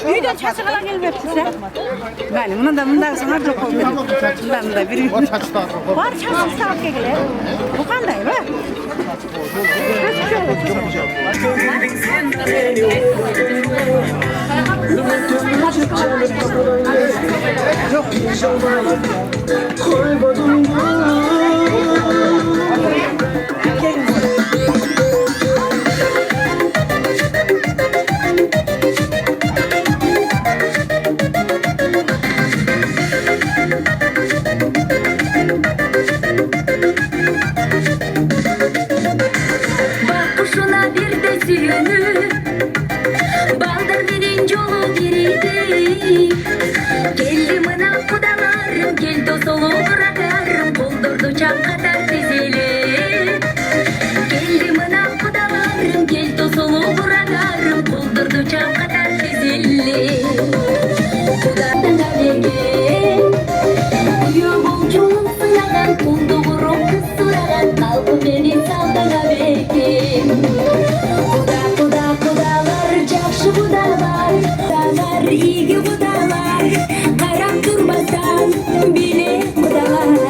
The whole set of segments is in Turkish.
Үйden çaçıqala gelmep size. Benim bunun da bundan sonra çok oldu. Bundan da bir. O çaçlar. Var çaçı sağlık gelir. Bu kanday be? Kuşuna bir de sürünü balda birinci yolu biriydi. Geldi mına kudalarım, gel dost olur akarım, buldurdu çam kadar tezeli. Geldi mına kudalarım, gel dost olur akarım, buldurdu çam kadar tezeli. Kudadan alege yolculuğun sıradan, buldu vurup kız sıradan, kaldı beni saldana bekim. Kudalar, jakşı budalar, kudalar, iyi budalar, karab durmasan bile kudalar.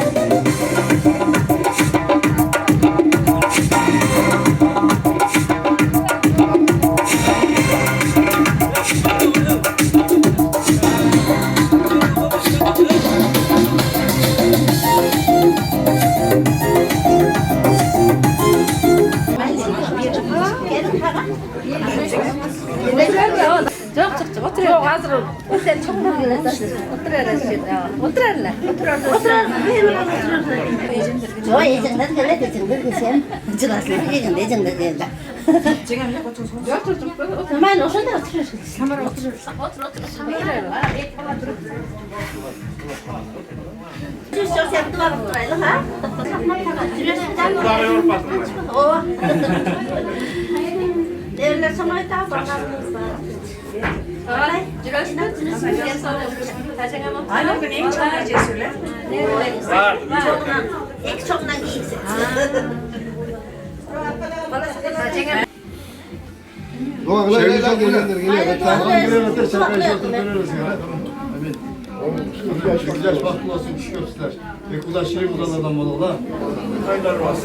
Çok çık otur. Yok hazır ol. Sen çok da otur otur hele. Otur. Yo ejindir gele ejindir sen. Cilaslı ejindir geldi. Ben oşanda oturuyorum. Hemen oturuyoruz. Otur. Çok sevdim var oturayım ha. O. Devlet sonra da bakalım. Aynen gün en çok cesurlar. Ek çoktan giysin. Doğru, geliyor. Tamam, geliyor. Şakayı oturuyoruz ya. Güzel bak bulasın düşüyorlar. Ve kulaş şey kudalardan valla. Kaylar var.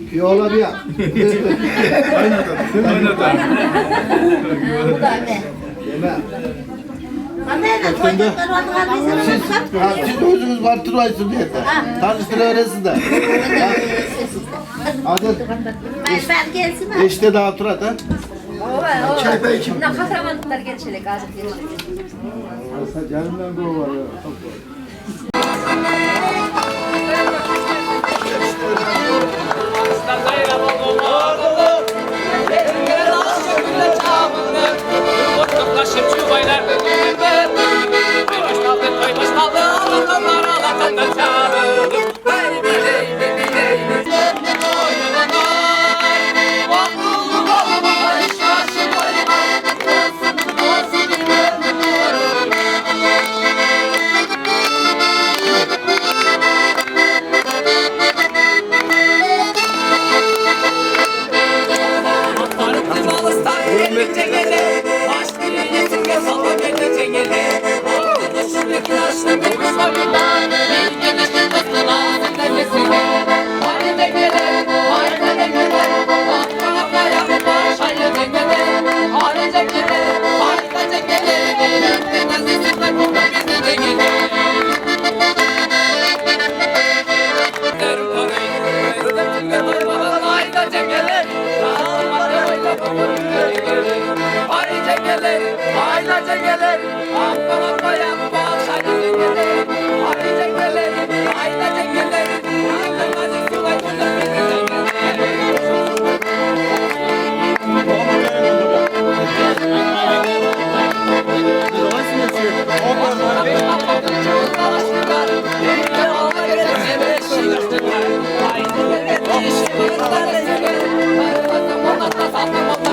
Piyola bir ya. Aynen. Bu da anne. Yeme. Siz özünüz var turayısın diye de. Tanıştırıyorsunuz da. Hadi. Ben gelsin ha. İşte daha tur at ha. Çaypay kim? Ne kahramanlıklar geçecek azıcık geçecek. Canımdan bu var.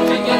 Ay,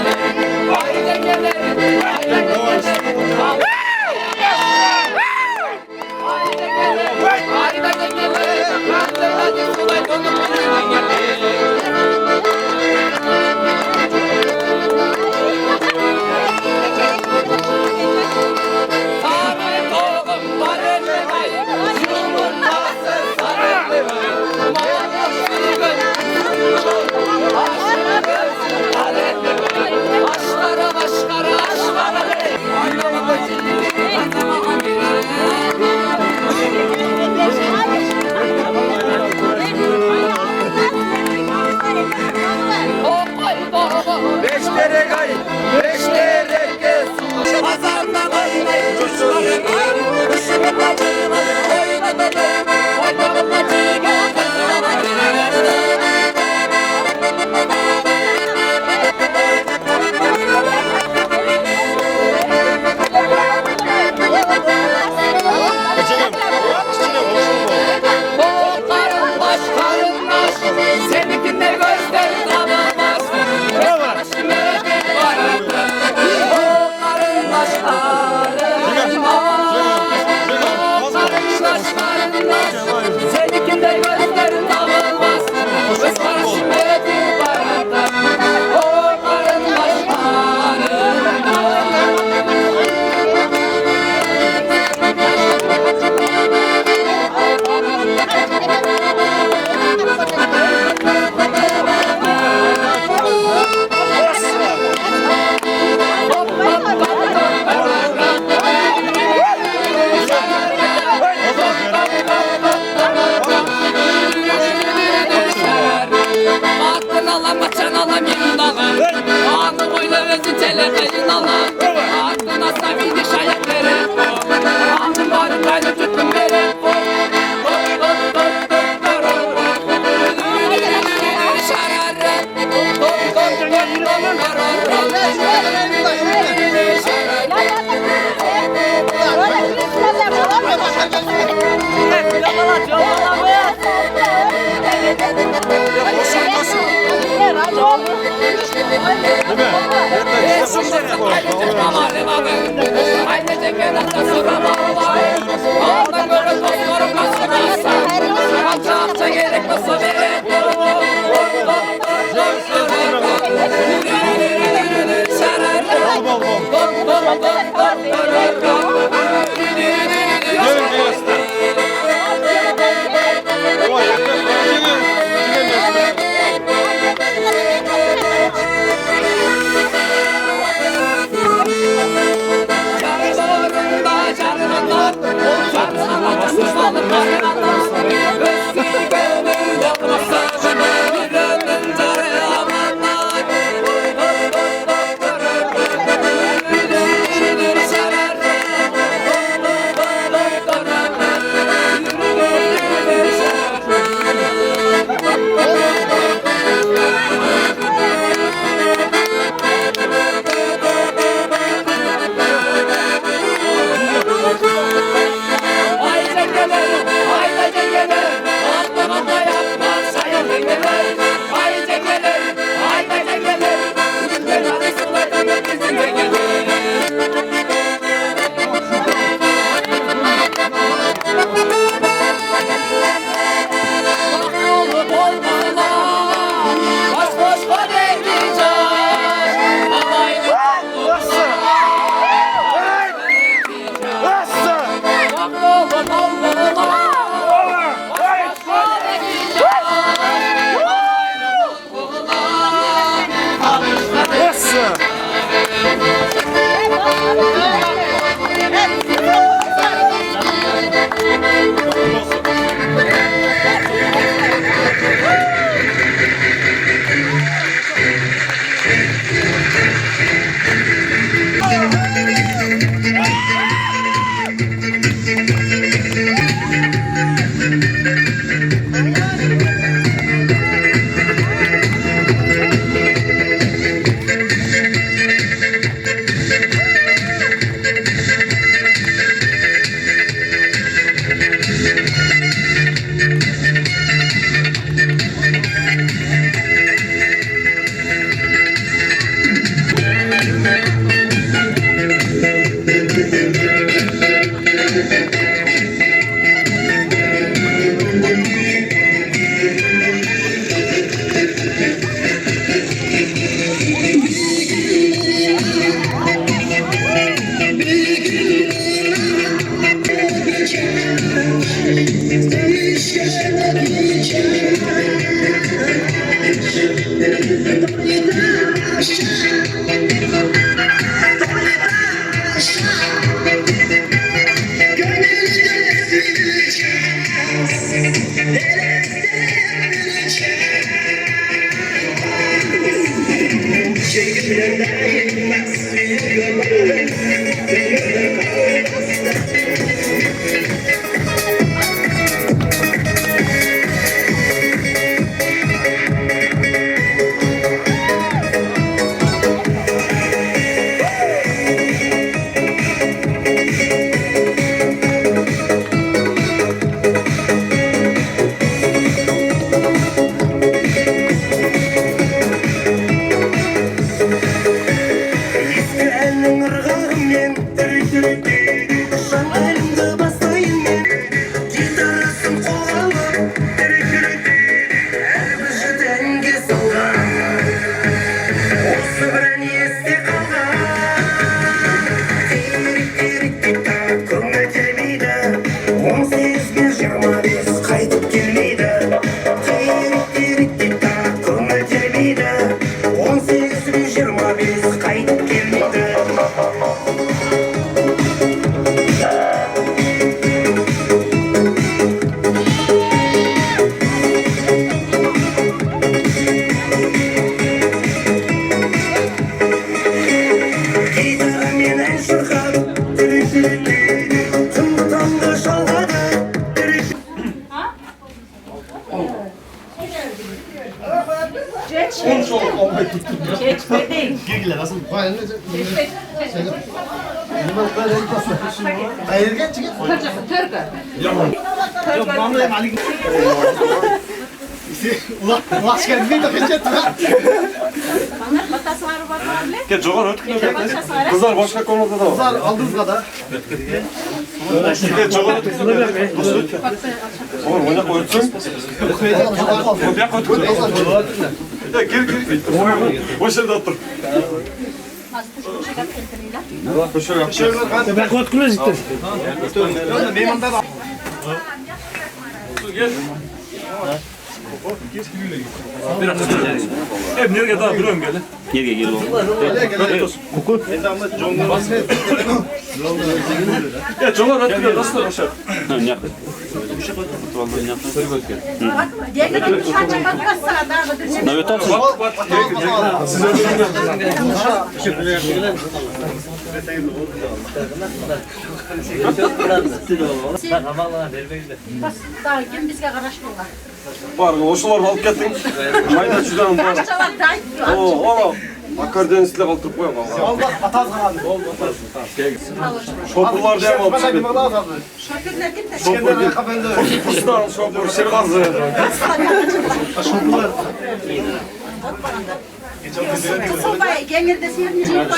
Ulan asker bir de kaçırdı. Gel çoğun ötküne bekle. Kızlar başka konuda da var. Kızlar aldığınız kadar. Gel çoğun ötküne bekle. Oğlum oynak oyutsun. Kopiyak ötküne. Ya gir. Boş yerde otur. Ben kotkuna zittim. Hep nereye daha duruyorum gel. Gel oğlum. Ya çoğun ötküne nasıl da başar? Ne yap? Navet olsun. Siz öldürün. Var oşular alıp kettin. Mayda çüzden var. Oo, Akardeniz ile kaldırıp koyalım. Şopurlar diye mi alıp çıkın? Şopur kustan, şopur şirgazı. Kısılmaya gemir de seyirmeyeceğim.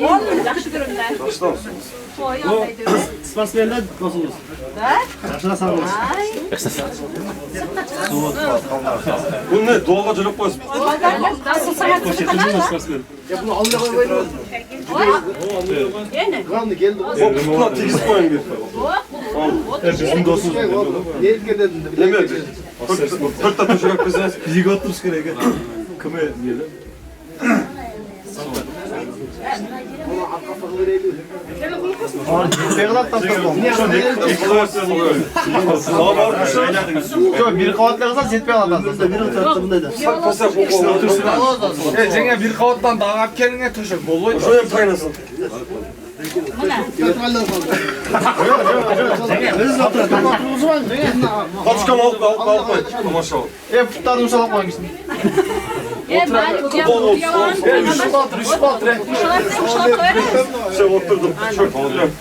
Olmuyor yakşı durumdan. Baştan mısınız? Spasiyel'den nasılsınız? Yaşına sağ olasın. Bu ne? Doğalcılık koysun. Nasıl sana Ya bunu almaya koymayın. Yeni. Kanlı geldi. O kutuna tekiz koyun bir. Bizim dostumuz. Niye etkiledin? Demedi. Kırkta taşırak bize. Bizi götürüş gerek. Kime diyelim? Ferhat tasarım. Niye biri kavatla kızar setmeye alamazsın. Biri tartımındaydı. Cengiz bir kavattan daha kap kendine töşek bolu. Şöyle bir kaynasın. Kaç kan alıp maşallah. Futlarını salak koymuşsun. Bol şey oturdum. Çok oturuyorum.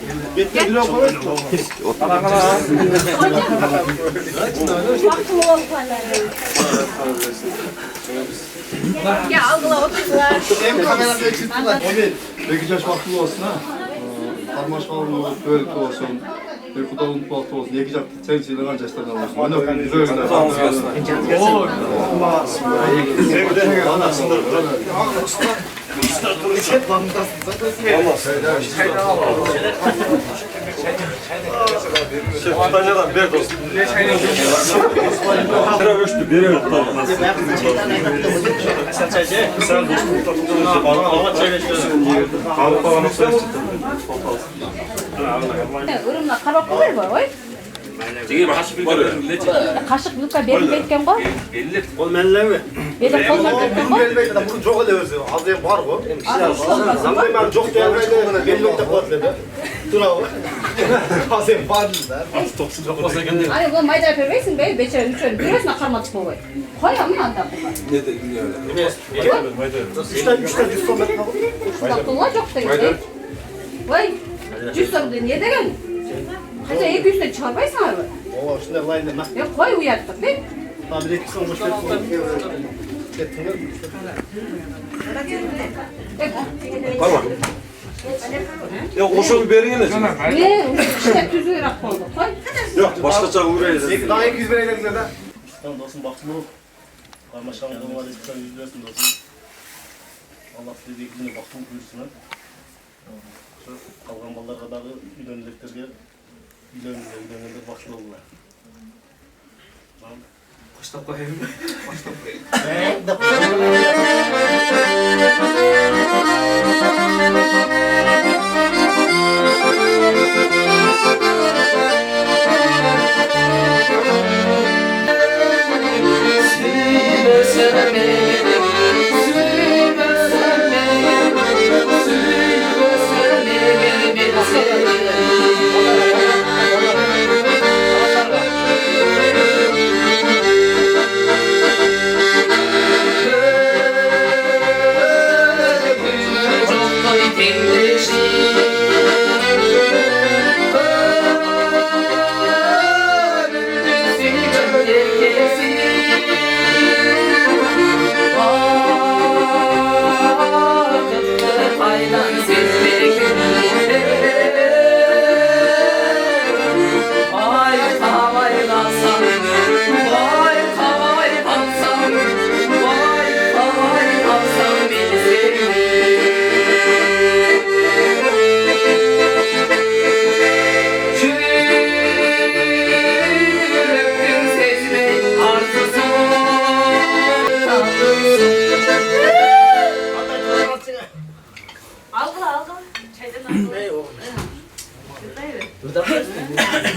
Ya aldılar oturdular. Hem kamerada eksilttiler. Evet. Bekir vakti olsun ha. Karmaş falan olur, böyle olsun. Uykuda unutmak olsun. Yakacak çelçeyle anca işte olsun. Oyna ben güzel oynar. Oo. Evde anasında. Şef Tanyadan bir dostum. Sıra ölçtü, biri ölçtü. Sen dostum takımda bana çay geçiyorsun. Kalıp falan Urumda qarab qo'yar bor, voy. Cengiz kaşık bir kere. Qashiq buka berib ketgan qo'y. 50. Ol melleme. Berib qo'ygan ketgan qo'y. Gelmeydi de bunu çok öyle özü. Az hem var bu. Ama ben çok gelmeydi. Belli nokta patladı. Tura o. Az hem var da. Az toksun çok olsa geldi. Ay, bu mayda bermaysan, be, bechara uchun. Birazdan qarmat chiqib qo'y. Qo'yaman anda buqa. Ne de öyle. Üçten 100 sohbet mi? Vaqtlar yo'q deydi. Voy, 100 so'mdan ne degan? Qancha 200 dan chiqarmaysanmi? Oo, shunday layla. Yo'q, qo'y u yerda, be. Tamam, bir ikisi olmuş. Tamam. Ya oşun beri ne? Ne, işte tuzuyrak qoldi. Qo'y. Yok, başkaça uğrayız. Daha 200 liraya geldiler de. Tamam dostum, baktım o. Karmaşanın domates bir tane 100 lirasın dostum. Allah size ikisine baktım buyursunlar. Kalgan ballar kadar ünlülüklerge ünlülüklerge başlı oldular. Tamam. Başta koyayım mı? Başta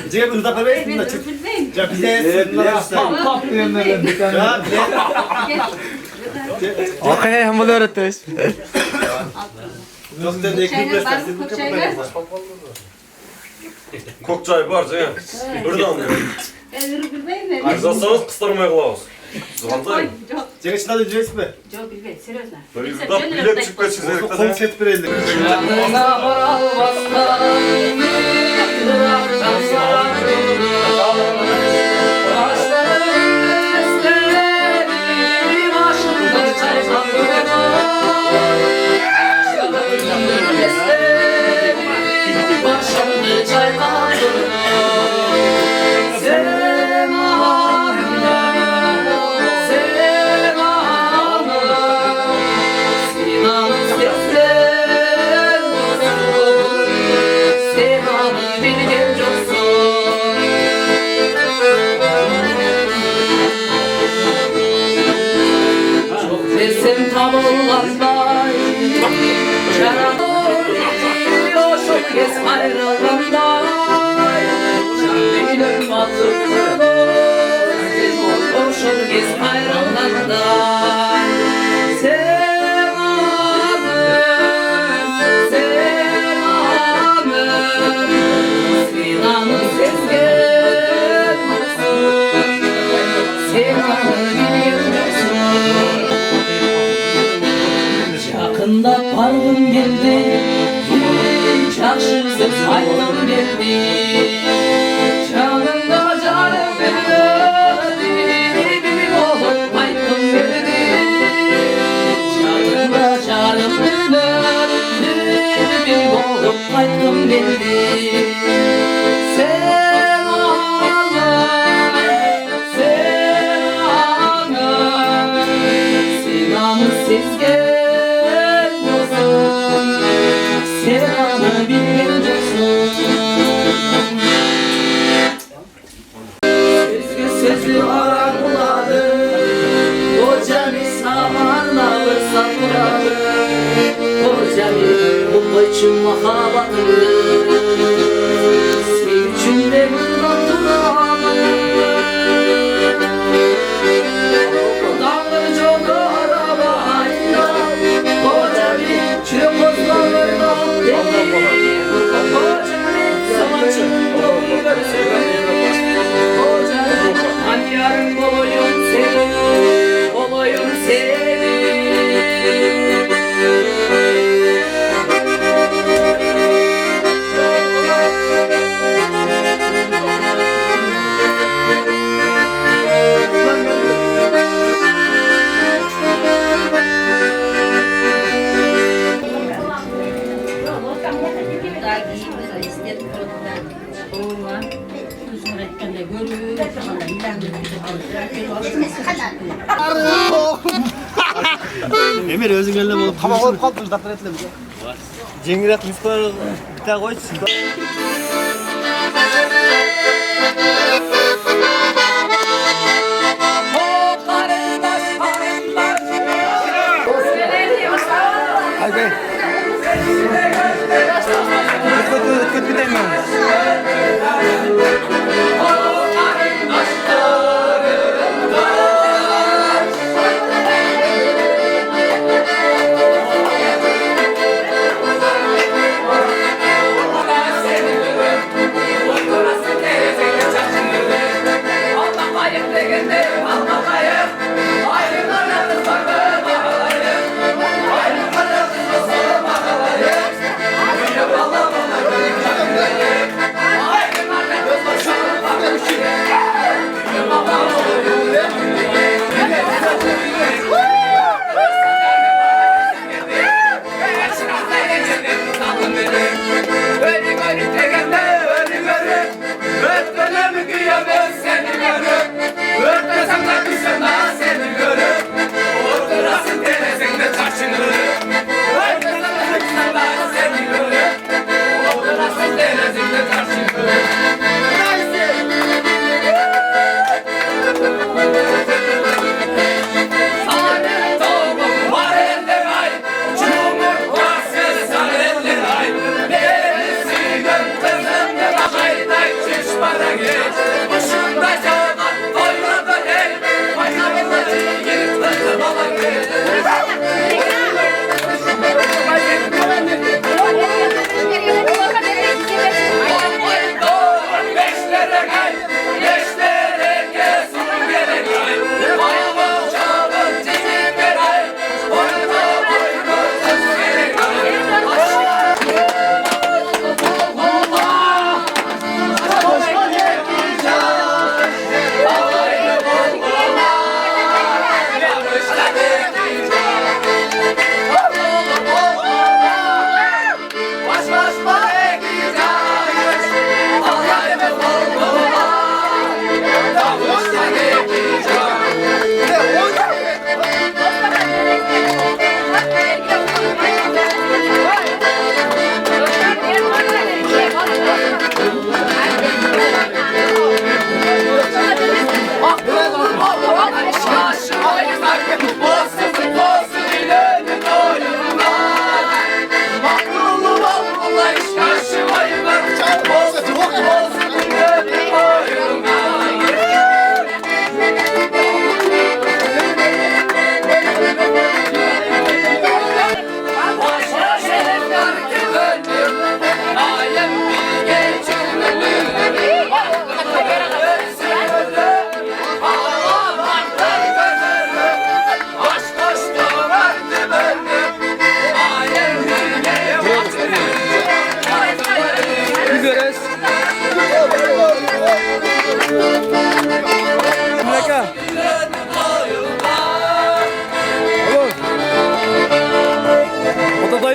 Bize bir hırda vermeyin de çık. Ya bize Pap diyenlerden bir tane. ya bize. Okey, hem bunu öğretiriz. Yok sen de ekmek versin. Kokçay var canım. Buradan diyor. Arzasanız kıstarmaya kılavuz. Zıvanday. Çek içinden ödeyeceksin mi? Yok bilmem, seriously. Böyle yurda bilet çıkma çizerek de. Konset bir elde. Resim tablolardan Şarabı Yoşuk kes ayrılığından Canlıyım atıklı Yoşuk kes ayrılığından Selamım Selamım Sinan'ı sezgin Selamı biliyorsun Yakında pardım geldi, çarşırsız aydın geldi. Canında canım verdi, bir olup aydın verdi. Canında canım verdi, bir olup aydın verdi. Selamım, selamım, Sinan'ı sezgin. Selamı bileceksin Sözlü aranladı Kocanı samanla satmadı Kocanı bu için mahabatı Senin için de mırlattılar Dağlı çok arabayla Kocanı çırpızlarla Yarın olayım senin, olayım senin. Emir özün eline bulup tamam olup kaldır da etle bize. Cengirat misklar bir tane koysun. Hadi. Kötü bir demiyorum.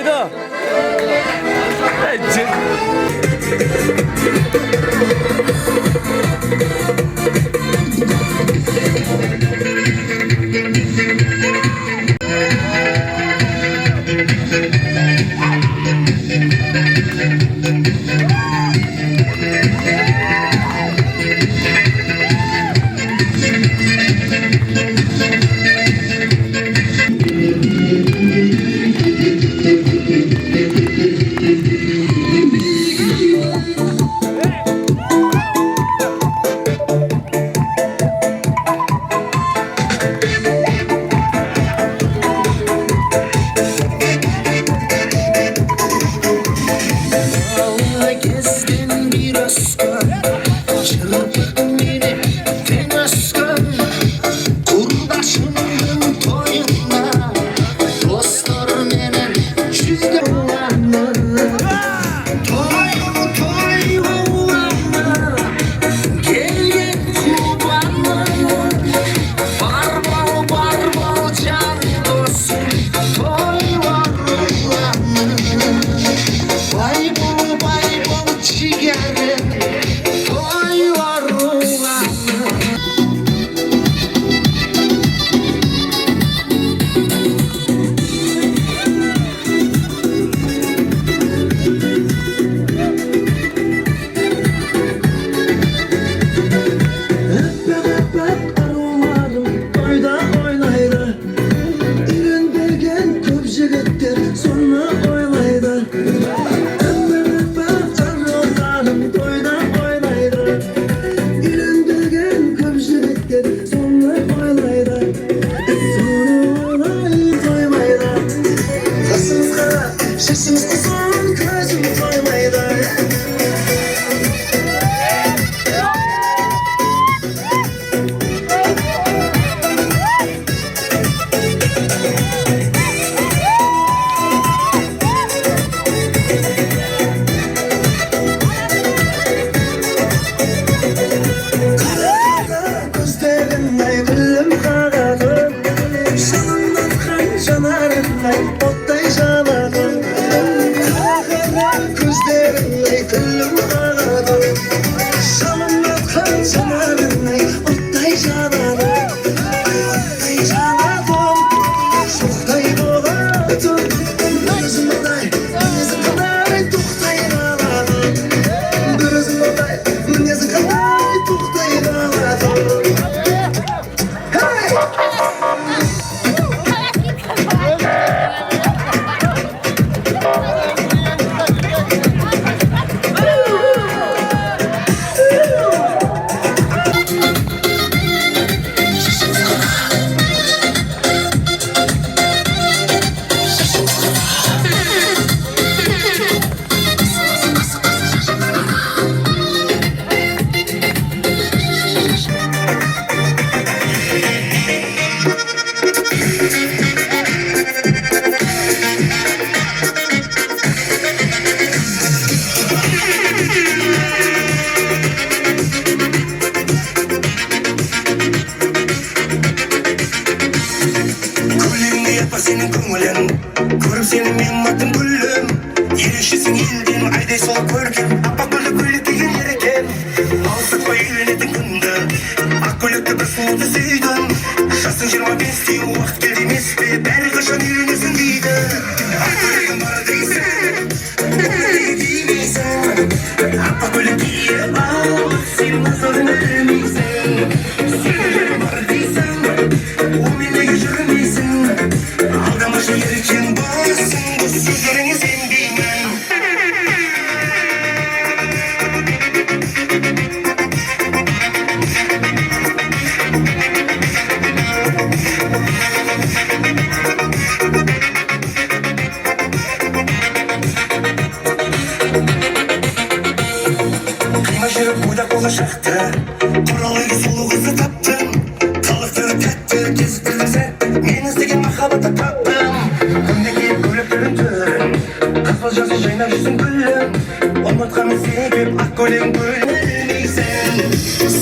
Hayda.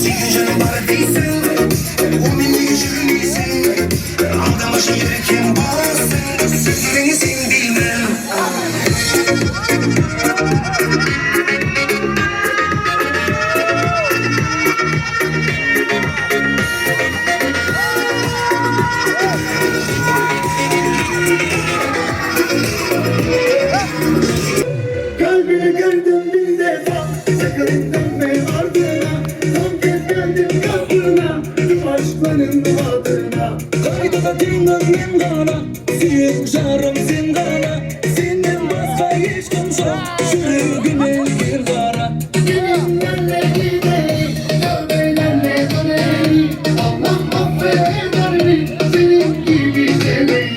Senin canın var değilsin, o beni bilmeysin. Aldamışım yürüken boğazın, sözlerini sen bilmem. Kalbini gördüm bin defa, sakın dönme ardına. Son kez geldim kapına, tüm aşkların adına. Kaydı da dinledim gana, suyuk jarım zindana. Senden başka hiç kimse yok, şu yüreğime gir kara. Benimle gidelim, benimle dönelim. Allah affeder mi, senin gibi seveni.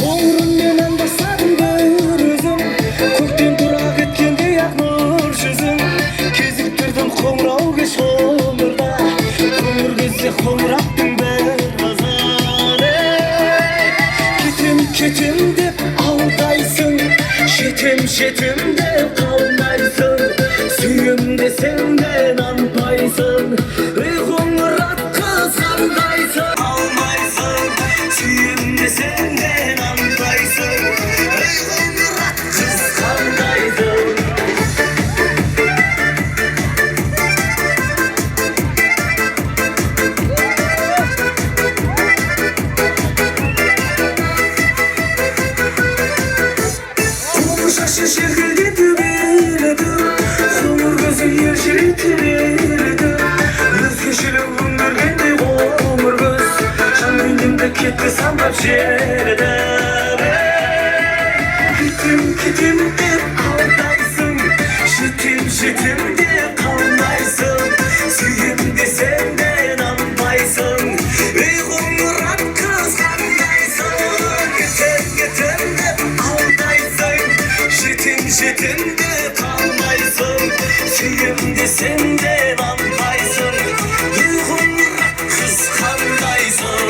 Qo'ng'rim bilan bosardim bir o'zim, ko'kdan turoq etganda yaqnur shizim. Keziktirdim qo'ng'irog'i sho'mirda, ko'ngilga qo'ng'iratdim bir g'azal. Ketim deb aldaysan, shetim deb qolmaysan. Suyim desang anpaysan, ey qo'ng'irat qiz qandaysan. Olmaysan, suyim desang anpaysan, ey qo'ng'irat qiz qandaysan. Şaşı şekilde dübeledi, sonur gözü yeşiltirdi. Yüz kişilik ömürgende qo'mir göz, can beynimde ketdi sanbab жерде. Ketim deb aldaysan, shetim deb qolmaysan. Suyim desang anpaysan, ey qo'ng'irat qiz qandaysan. Ketim deb aldaysan, shetim deb qolmaysan. Suyim desang anpaysan, ey qo'ng'irat qiz qandaysan.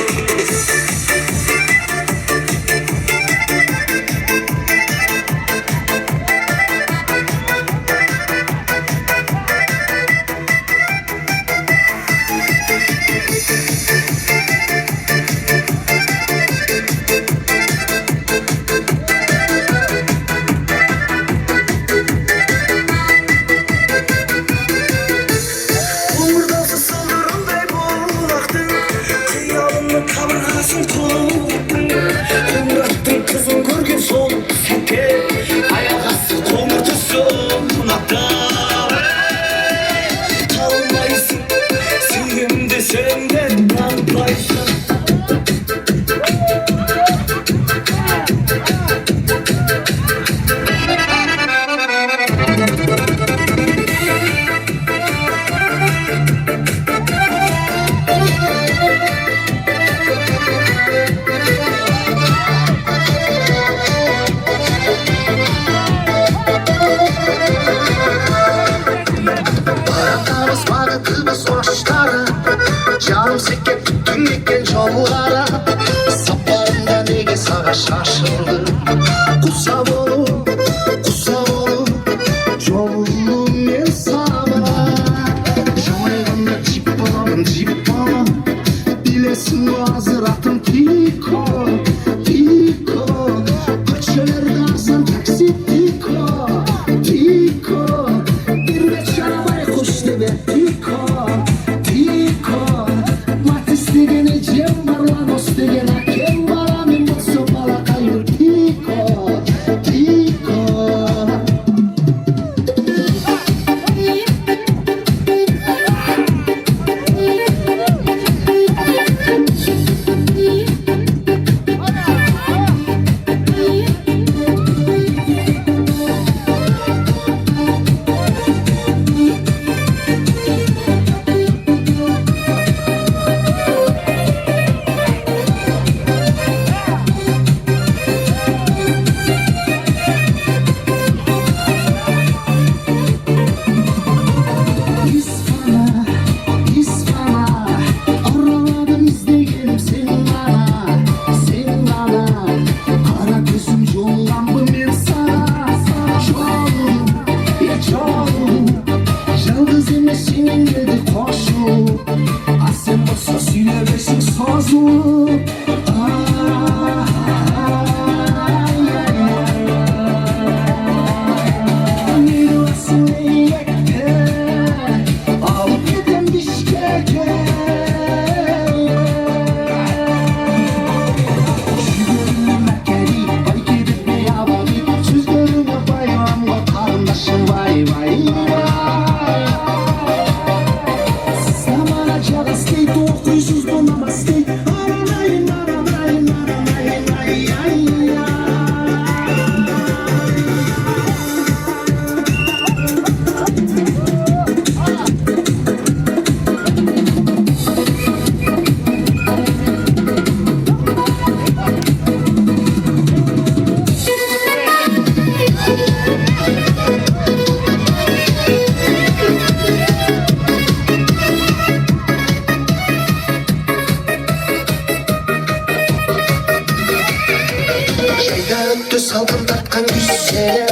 hele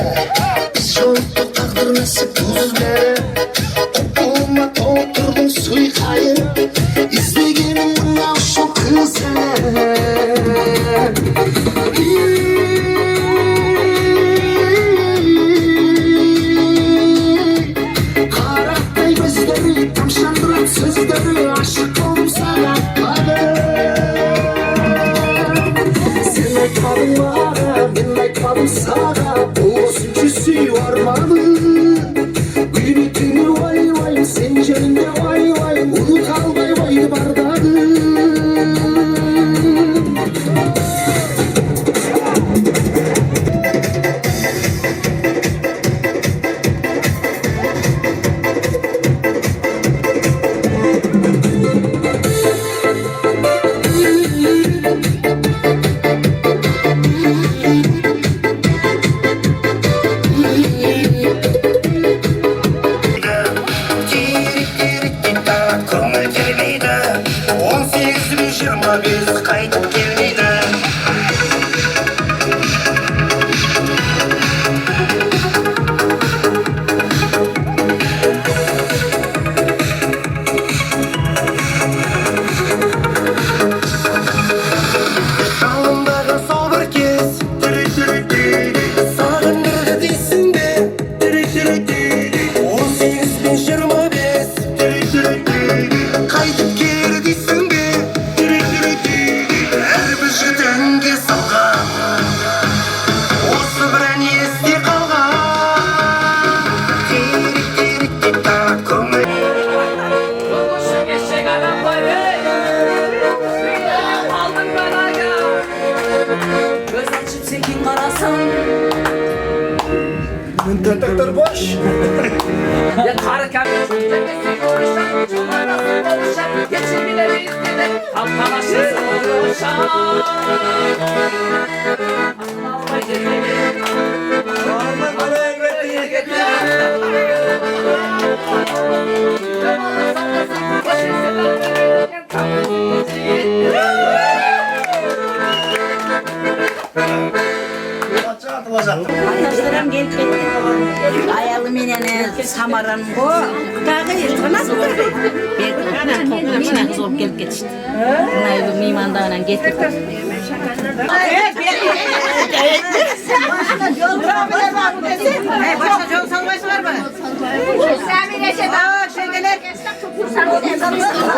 Biz yoğurttuk takdir nasip tuzuz bere Okuluma oturdum suikayır İzlegenim bundan şu kız hele Karaktay gözleri tamşandıran sözleri aşık oldum sana Sen aytmadın bana, ben aytmadım sana O sütçüsü varmadı Günü tünü vay vay, sen canımda vay vay Unut albay vay bardağı Көңіл келмейді 18-25 қайтып келмейді Жалындағы сол бір кез Саған бірді дейсің бе 18-25 Қайтып келер дейсің бе Әрбір жігітіңге салған Осы бір ән есте қалған Терек-терек-терек көңіл Göz açıp sekin karasın. Tırtıktır boş. Ya karı kendi çöpçemesi konuşan, çoğlarası konuşan, geçin bile bir istedi, kalkalaşırsın oluşan. Allah'ıma getirin. Allah'ıma getirin. Arkadaşlarım gelip gitti. Ayalım inene samaran bu. Dağı yırtılmaz mı? Ben toplumdan kız olup gelip geçti. Buna bir mimandağına getirdim. Başka yol salması var mı?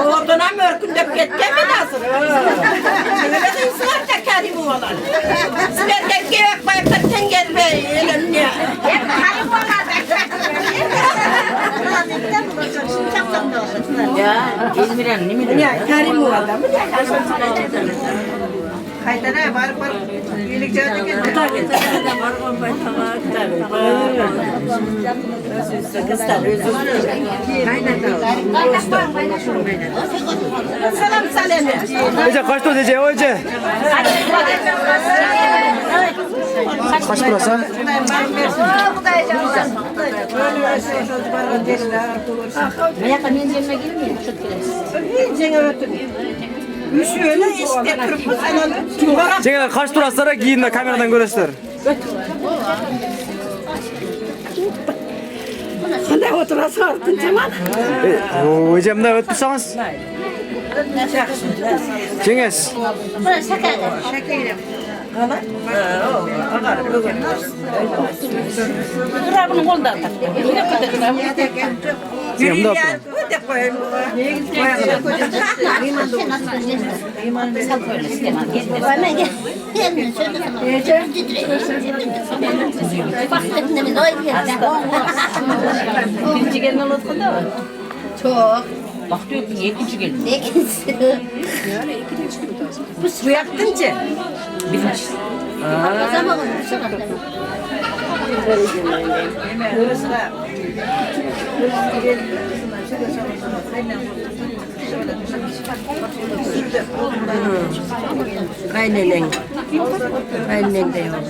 Oradan mı örkündep gitti mi nasıl? Öyle de ısrar tekeri bu olan. Sizlerden gerek bayaktan gelme elimle. Hep karı bu olan. Ya, İzmir'en ne mi? Ya, karı bu adam. Kaytana var birlikte ödük tabii. Selam selam. Ece kaç doz Ece o Ece? Kaç burası? Cengiz kaç turaslara giyin de kameradan göresizler. Qanday oturasın artın Cemal? O Ece bunday ötüp tursanız. Cengiz. Qırabının qolundan taktı. Yine qıdırına. Cengiz bunday oturun. Ödep koyayım. Sen böyle istemem. Birinci gelin oldu da. Çok. Bak diyor ki ikinci gelin. İkincisi. Bu yaktınca. Birinci. O zaman Aynen. Aynen de yok.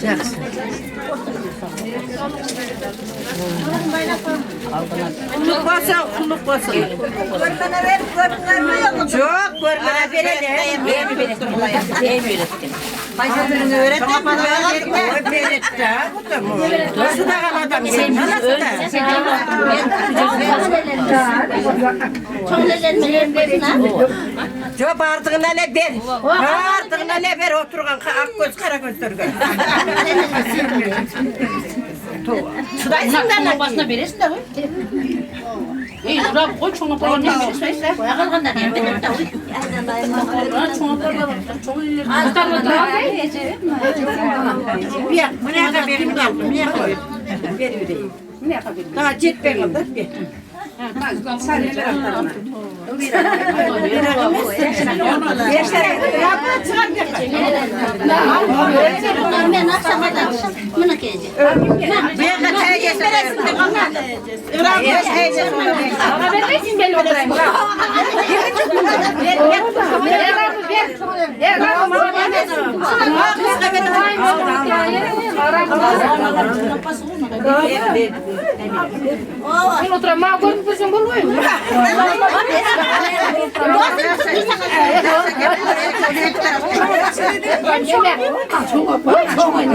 Yaxşı. Kulluk varsa kulluk varsa. Görmene ver, görmene ver. Çok görmene verelim. Eğmi verelim. Eğmi verelim. Başladığını öğretmen bana Nasıl da adam Çok artığına ne ber? Artığına ne ber oturgan akgöz karagözlerge. Çıdaysın da başına verirsin de. İyi, dur koy çoğuna falan ne verirsin? Koya kalganda diye ben de. Bu ne kadar benim kaldım? Ne koy? Vereyim. Daha jet ben kaldım. Ben akşama da bunu geleceğim. Ben de teyzesi Ama ben de belli oturayım. Ben oturamam. Ma koyup dursun bunu koyun.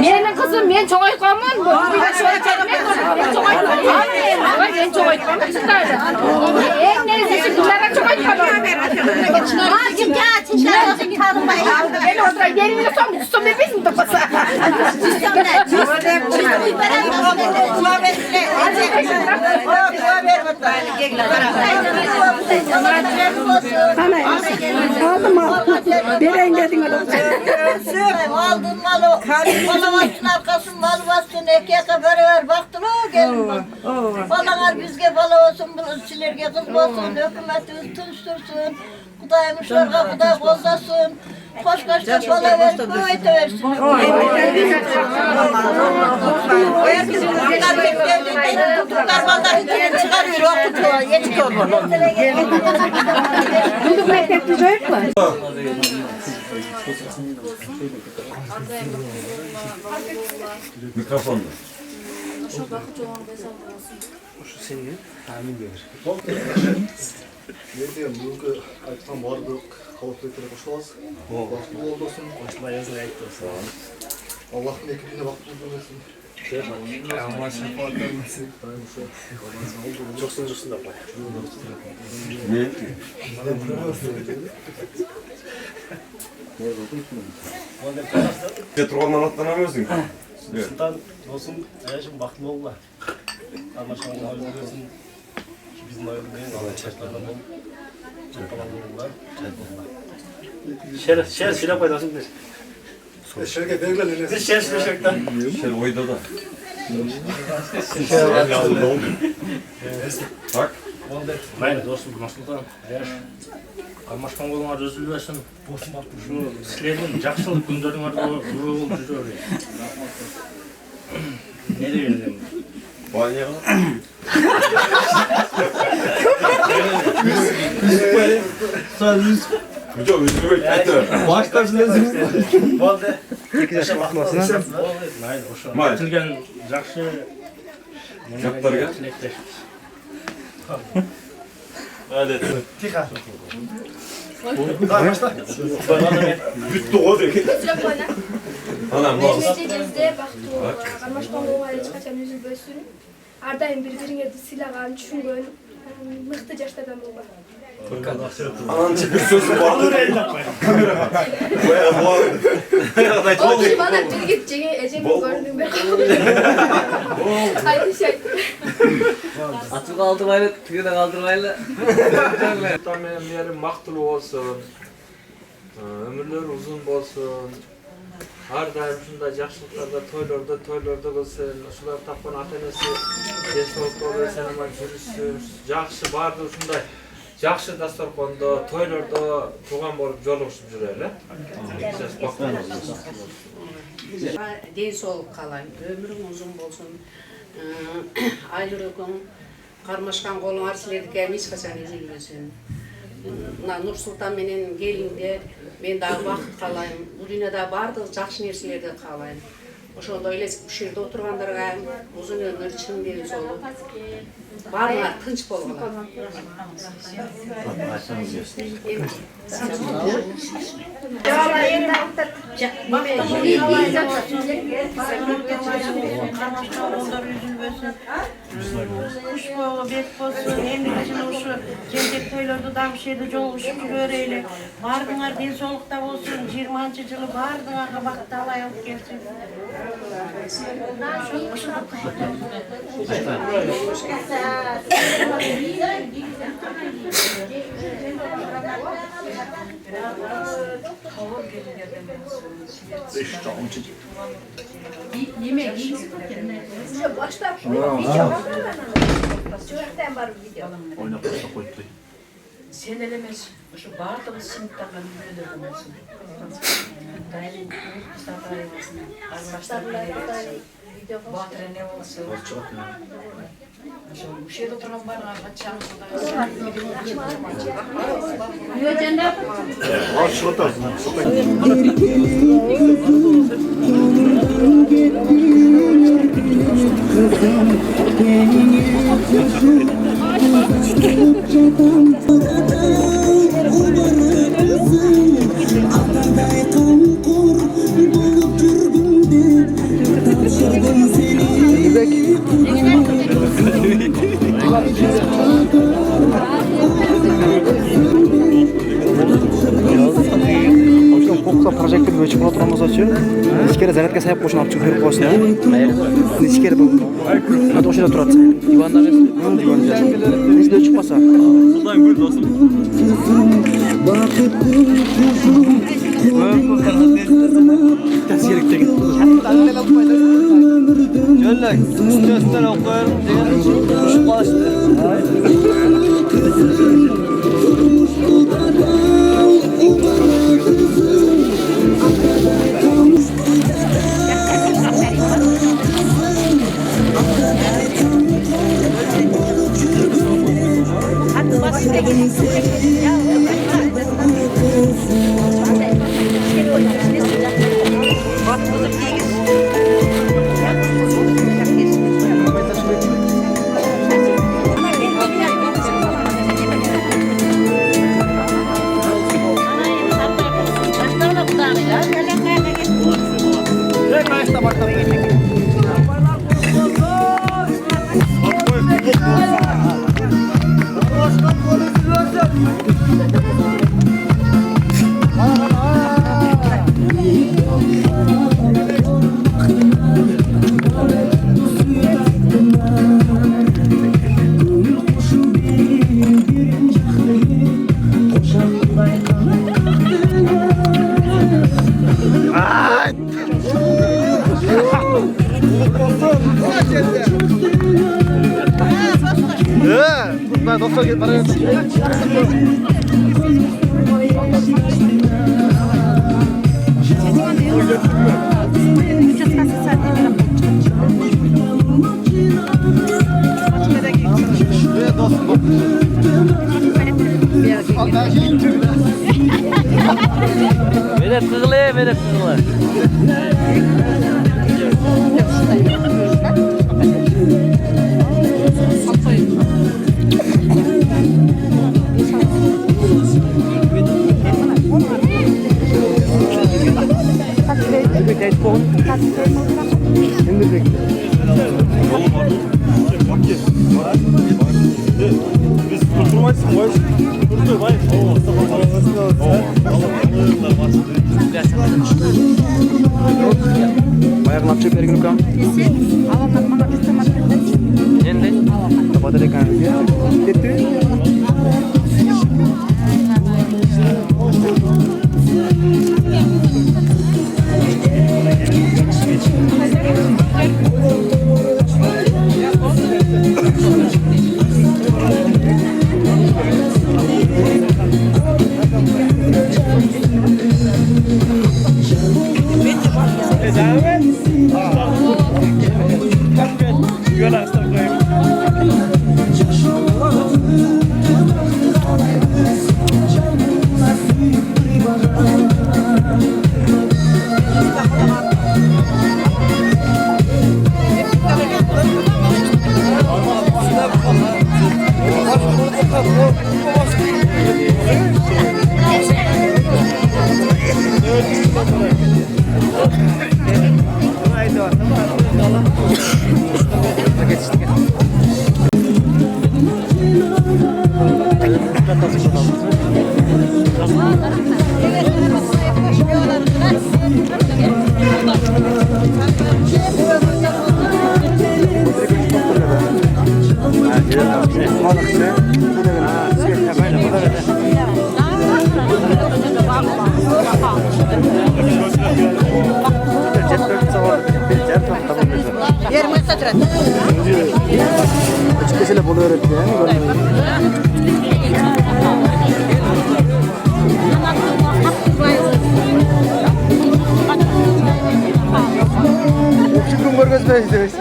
Meni kızım men çok aytkamın. Ben çok aytkamın. En nezisi bunlara çok aytkamın. Ağacım ya çişler olsun tanımayın. Ben oturayım. Yerini son bebeğim de pasa. Aldın malı, balamazsın arkasın, mal bastın, ekiye kadar ver, baktın o gelin bak. Balalar bizge bala olsun, silerge kız olsun, hükümeti tunçtursun, Kudaymışlarga kuday bozasın, hoş kaçta bala ver, kuvvet versin. Eğer bizim bunlar beklerinde, tutuklar ballar içine çıkarıyor, okutuyor, yetiyor bunu. Bunu bekletmiş öyle mi? Mikrofon. Şu senin tahmin gelir. Ne diyeyim, bugün aytılan bardık, kavukletlere koşulamaz. Baktı oldu olsun. Koşma yazılı ayıp olsun. Allah'ın ekibine baktı olsun. Ama şafaat vermesin. Çok sunucusun da var. Ne? Petrol'dan atlanamıyorsun. Sultan olsun, şimdi baktım oldu. Ama şu an alıyorsun. Bizim ayrılmayın, çarşılardan ol. Şer silah paylaşın bir. Şerke vergiler ne? Şer şerkten. Şer oyda da. Bak. Mayli dostum, Sultan. Eğer Almaşkan olma üzülmesin. Şu sizlerin жақсылық күндерің var bu болып жүрüyor. Ne diyeyim? Banyo. Hocam üzülü bekletti. Baştarsın özünüz. Oldu. Yaşa bakmasına. Mayli, oşo. Mayli. Aytılgan жақсы. Жақтарға. Hadi. Tiha. Bitti o dedi. Anam ne oldu? Mesleğimizde baktı. Karmaşkan olmaya çıkaçan üzülbösün. Ardayım birbirine silahını düşüngön. Mıhtı yaştadan olma. Anam bir sözü vardır. Kamera. Bayağı bu arada. Oldu bana bir gideceği ecemi gördüm ben. Haydi şey. Atı kaldırmayla, tüyü de kaldırmayla. Benim yerim maktulu olsun, ömürler uzun olsun. Her daim şunda yaxşılıklarda, toylarda kılsın. Şular tapkan atanesi, desolup doğru sen hemen жүрüsün. Yaxşı bardı şunday. Yaxşı dastorkonda, toylarda tuğan bolup joluguşup jüreli. Den soğuk kalayım, ömrüm uzun bolsun. Aylırıkın, karmaşkan kolun arsilerdik hiç kaçan üzülmesin. Nur Sultan menen gelinde, ben daha vakit kalayım. Bu dünyada bardı, жақсы nerselerde kalayım. Ошондой эле ушул жерде отургандарга узун өмүр, чын ден соолук. Баарыңар тынч болгула. Bek bolsun, emniyetçinin uşu, jendek toylarda da bir şeyde joluşup göreyli. Bardыңар денсаулыкта болsun, 20-njy жылы бардыңарга бакыт алай алып келsin. Başta video var. Çocuktan var video. Oynap koydu. Sen elemez, şu bardığın sınıftakan müdürüm olsun. Dairinin sataymasın, arkadaşlar Batıra ne olsun. Şu şeyde oturan bana açalım. Var şurada. Projektga bo'yicha qilib turamiz ochib. Ichkari zaryadka sayab qo'shni olib chiqib qo'yishdi. Ichkari bu. Hadi o'sha turadi. Divanda emas. Divanda. Bizda chiqib qolsa. Xudoy gul do'stim. Tasirlikdagi. Jo'llak. Üstüne o'qir degan tushib qolishdi. Verip kığılıyor, verip kığılıyor. Biz tutturmayız mı? Tuttur vay. Bayaq napcha bergin ukam. Endi Tapada ekan. Ketdi. Açıkçası bunu öğretti yani. Okçu görmez mi izlemişsiniz?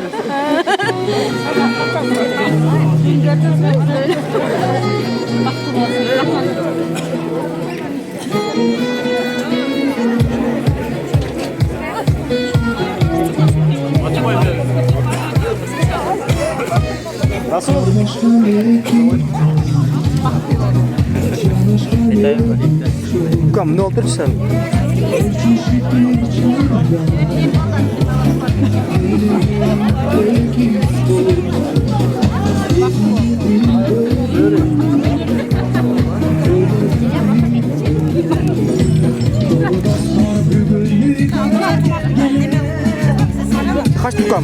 Nasıl? Kam ne oldu sen? Kaç tukam?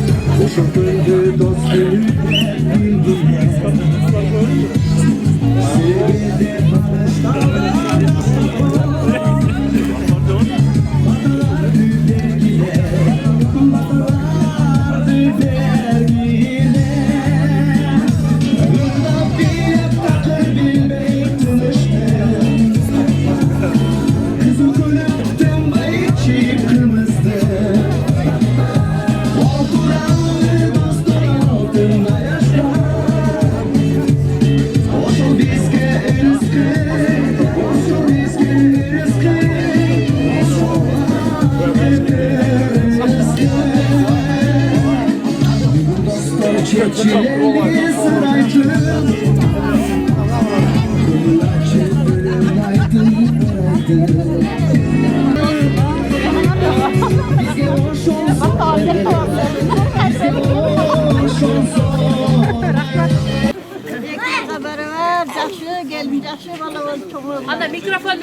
Ana mikrofon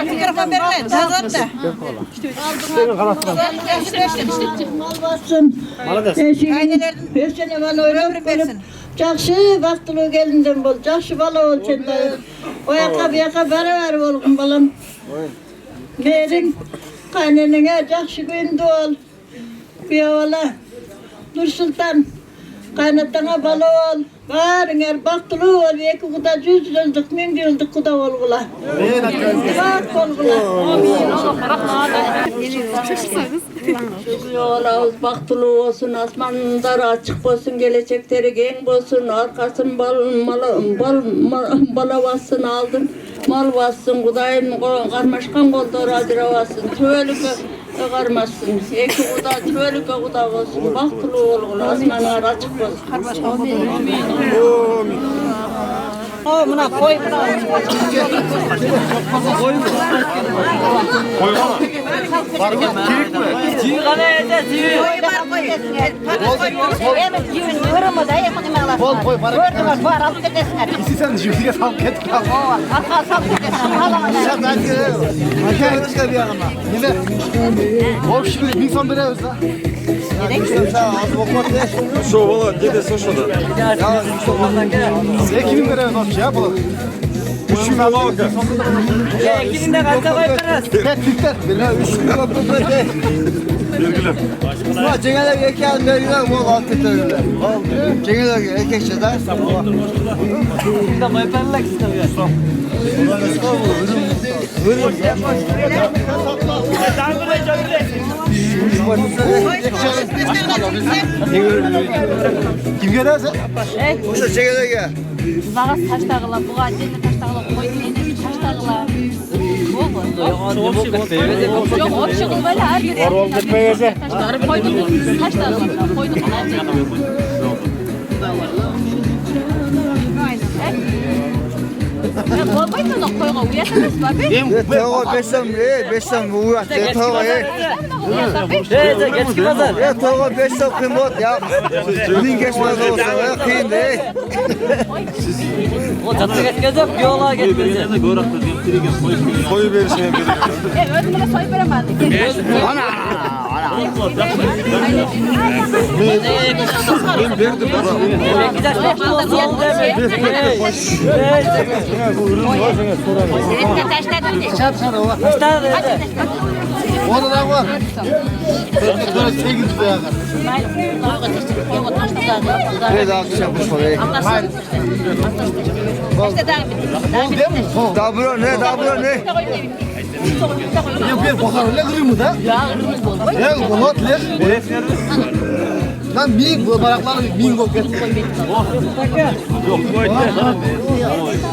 Mikrofon verin. Hazır da. Жақсы бақтылы келінден бол, жақсы бала бол сенде. Ояққа бұяққа бәрі болғын балам. Мерін қайненіңе жақсы күнді бол. Бияла Нұрсұлтан қайнаттаңа бала бол. Barınger baktılı ol, eki kuda 100 yıldık, 1000 yıldık kuda olgula. Bak olgula. Yoğulağız baktılı olsun, asmanları açık olsun, gelecekleri gen olsun, arkasın bala bassın aldın, mal bassın, kudayın karmaşkan kolda radira bassın, tüvelük karmasın, eki kuda tüvelük kuda olsun, baktılı olgula, asmanları açık olsun. O buna koy buna. Koy mu? Var mı? Kirik mi? Ciğer kana ede ciğer. Kırımı da yapın mı? Koy koy para. Gördünüz var alıp gidesinler. İsi sen jüriye sal ket kal. Arka sal gidesinler. Sen ben geliyorum. Maşallah çıkar bir yanıma. Yine. Bol şimdi bir son bire özle. Şu valla dedesi şurada. Ya Mustafa'dan gel. 2000 lira nasıl şey yapalım? 3000 lira bakın. Ya 2000 lira kaça koyarız? Bitter. 3000 lira tutacak. Bilgiler. Ma cengeler yeken veriyor mu altı törüler. Cengeler yekekçe de. Bir de maypanlak istemiyor. Kim gelirse? Uşa cengeler gel. Bağız taş tağıla, buğa cende taş tağıla, koyun enemi taş tağıla. Yok, opşu kıl böyle her yere. Orval gitmeyese. Koydum, taş tağıla, koydum. Болбойт оны қойға уят емес па бе? Тоға бессам уят. Тоға Кешкі базар. Тоға бессам қимот. Мен кешмай қалса қиын де. О, жатты кеткенде биола кеткенде. Koyu verişine verir. Өзімді сойып берем ады. Ben verdim. Onu da var. Böyle 8 liraya kadar. Ne daha kışapmış var. Dabro ne? Bir bakar öyle kırır mı da? Ya kolot le. Lan bin barakları bin gol getir.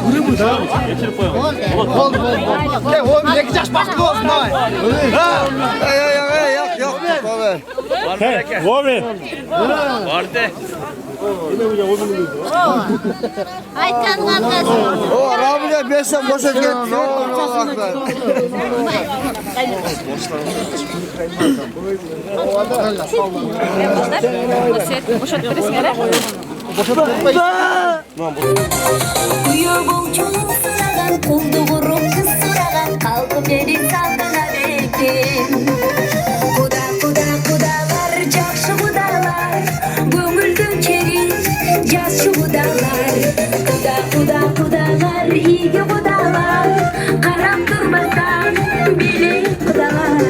Kırır mı da? Gol. Ya oğlum ne kaç baktı olsun ha. Yok. Vomin. Vardı. Айтқан қағаз. O Rabia bessam boşa gitti. Күйеуің сұраған, қолды ұрып қыз сұраған, қалқы бері салтына бекен. Құдалар, жақшы құдалар, көңілдің керін, жасшы құдалар. Құдалар, игі құдалар, қарап тұрмастан, билей құдалар.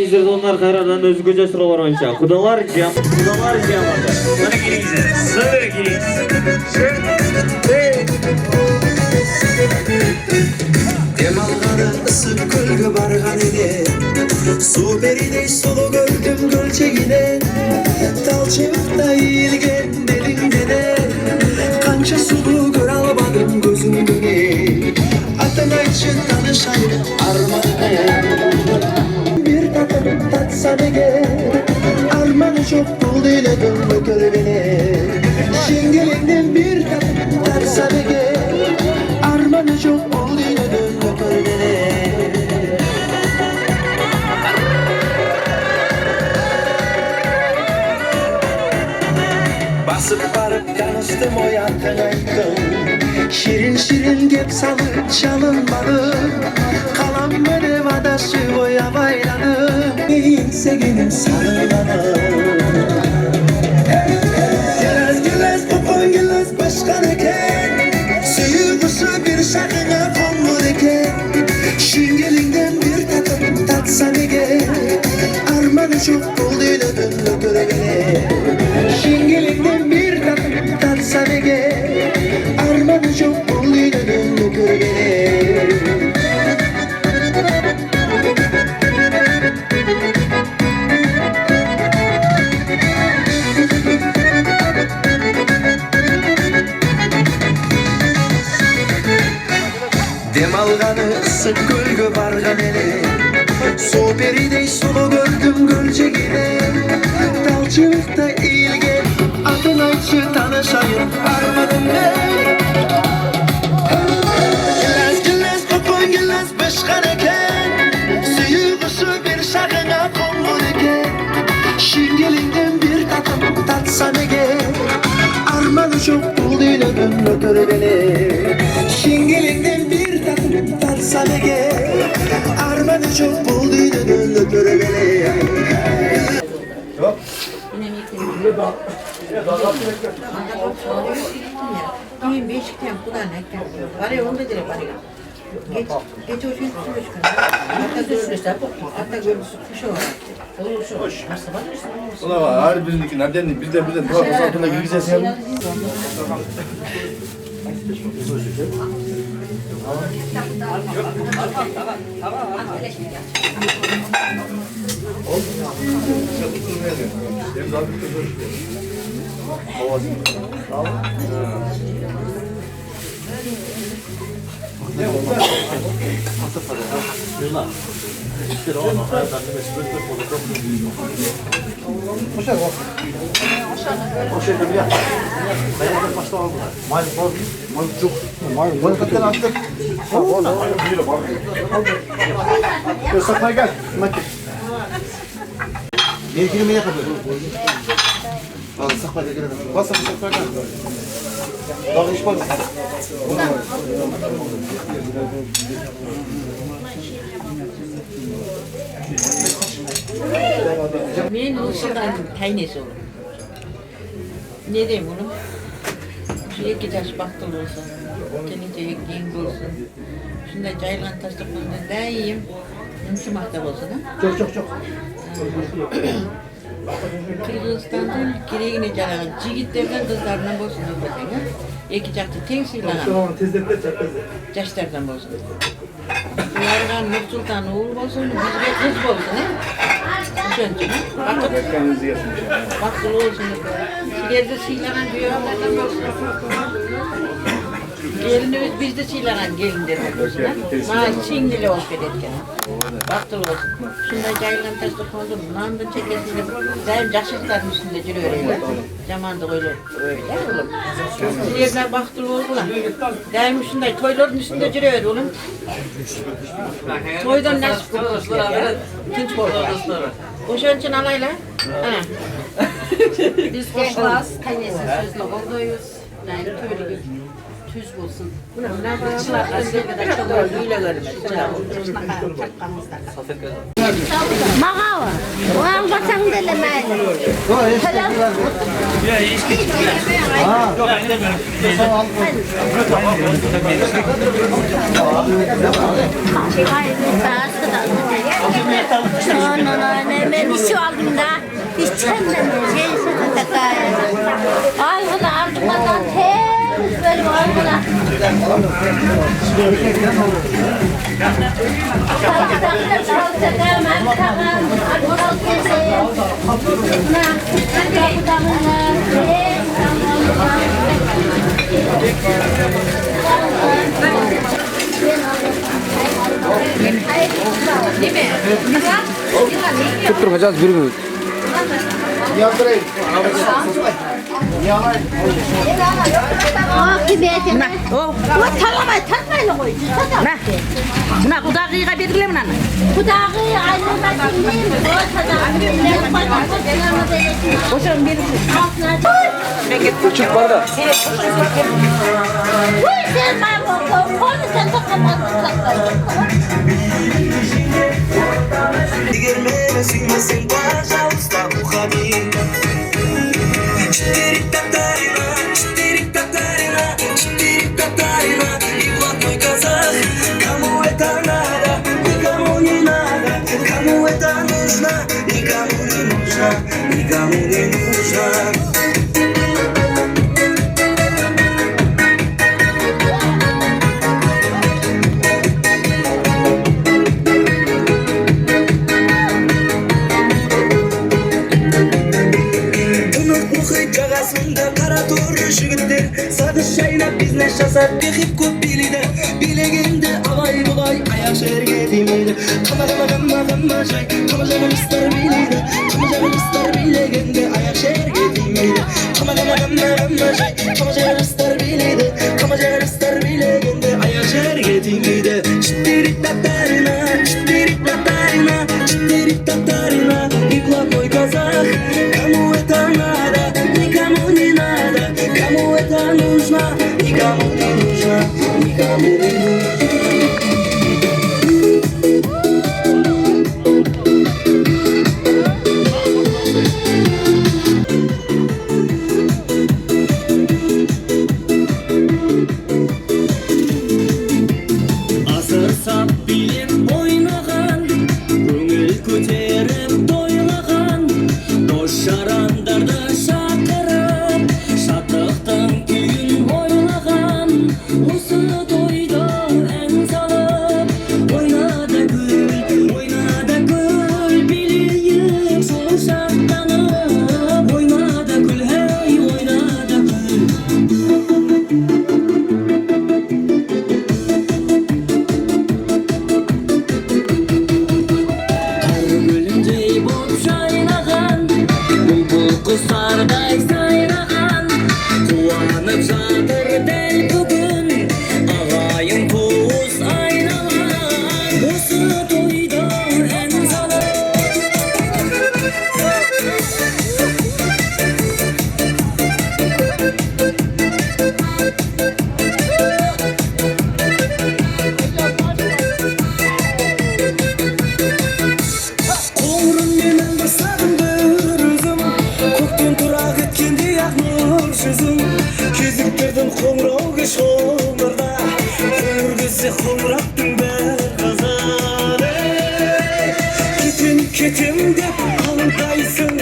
келиңиздер достар, кайрадан өзгөчө суроолор боюнча. Кудалар жамады. Мына келиңиздер. Сыр Dem alğanı ısıp gölge bargan ede Su beridey solu gördüm gölçegine Dal çığlıkta eğilgen belinde de Kança sulu gör almadım gözümdüne Atın ayçı tanışayım armağan Bir tatım tatsa bege Armanı çok buldu ile dönme gör beni Şengelinden bir tatım tatsa bege Armanı çok buldu ile dönme gör beni Basıp varıp tanıştım o yakın aydım Şirin şirin gep salıp çalınmadı Kalan beni vadası boya bayladım Neyse gelin sarılmadı Gelez kokon gelez başkan eken Suyu kusu bir şakına konmur eken Şingelinden bir tatım tatsan ege Armanı çok buldu ile dönme göre beni Şingelinden bir tatım tatsan ege Armanı çok buldu ile dönme göre beni Dem alğanı ısık gölge bargan ele Su beridey sulu gördüm gölçegine Dalçılıkta eğilgen Atın ayçı tanışayım armadım ne Gilez kokon gilez başkan eken Suyu kusu bir şakına konmur eken Şingelinden bir tatım tatsan ege Armanı çok buldu ile dönme gör beni Şingelinden bir tatım tatsan ege Armanı çok buldu ile dönme gör beni Diyeyim beşikten kudan ekten. Bari onda dire bari. Geç o şey kuşu çıkar. Hatta görürüz de bu. Hatta görürüz kuşu var. Olur şu. Nasıl var? Ulan var, her birindeki nereden bizden daha altına gireceğiz ya. Belki ne yapalım? Al sakla gel. Bas sakla gel. Daha iş var. Men uşaqdan taynesi olur. Ne diyeyim onu? Şu iki yaş baktılı olsun. Gelince ekmeğin olsun. Şunda caylan taşlıklarında da iyiyim. Yumuşamakta olsun ha. Çok. Kırgızistan'dan kireğine calagan jigitlerden kızlarından bolsun öpeten ha. İki jakты teң sıylagan. Jaşlardan bolsun. Ularga Nursultan oğul bolsun, bizge kız bolsun ha. Oşonчу baktılı olsun. Sizlerde sıylagan büyüklerden bolsun. Gelinimiz bizde sıylagan gelinlerden bolsun ha. Bana çingili olup ketken. Baktılı olsun. Şunday jayılgan taşlık oldu. Nandan çekesinde daim jakşılıkların üstünde жүрөөр. Jamandık öyle oğlum. Sizler baktılı oldular. Daim şunday toyların üstünde жүрөөр oğlum. Toydan nasip kokuşlar. Tinç boldu. Oşonчун alayla. Biz koşulas, kaynesi sözle olduyuz. Yani töylü tüz bulsun. Kıçlar aslında çok öyle görmez. Mağava. Oğan basan delemeydi. Hayır, içi aldım da. İçemem de şeysine takaya. Algına aldıklardan temiz böyle algına. Tutturun hocam bir minut. Yaptırayım. Mına, o. Talamay, tatmayla koy. Mına, kudağıya belirle mına. Kudağıya ayrılmak bilmeyeyim. Boşan bir. Küçük barda. Uy sen ben konu sen de kapattın. Dígame si me siento allá, está Bujamín. Chitiri tatarina, igual muy kazak. Кому это надо, никому не надо. Кому это нужно, никому не нужно, никому не нужно. Kara torlu jigitler Sadıç şaynap biznes жасап Bexip köp bilidi Bilegende avay bulay Ayak şerge demeydi Kama jay Kama janımızlar bilidi Kama janımızlar bilegende Ayak şerge demeydi Kama jay Kama janımızlar bilidi Kama janımızlar bilegende Ayak şerge demeydi Çittirik tatarina Çittirik tatarina İkla koy kazak Kamu etanada Никому не надо, кому это нужно, никому не нужно, никому не нужно. Азыр сап билеп ойнаған, көңіл көтеріп тойлаған, дос жарандарды шақырып, шаттықтың күйін ойлаған, осы тойда ән салып, ойнады гүл билейік, сол шаттанып, ойнады гүл, hey, ойнады гүл. Құстардай сайраған Қуанып жатыр дәл бүгін Ағайын туыс айналған Осы тойда ән Қоңырын менің басадым бір өзім Көктен тұра кеткенде ақ нұр жүзің Кезіктердің қоңырау кеш қоңырда Қоңыр кезде қоңыраттың бәр қазан Кетем деп қалдайсың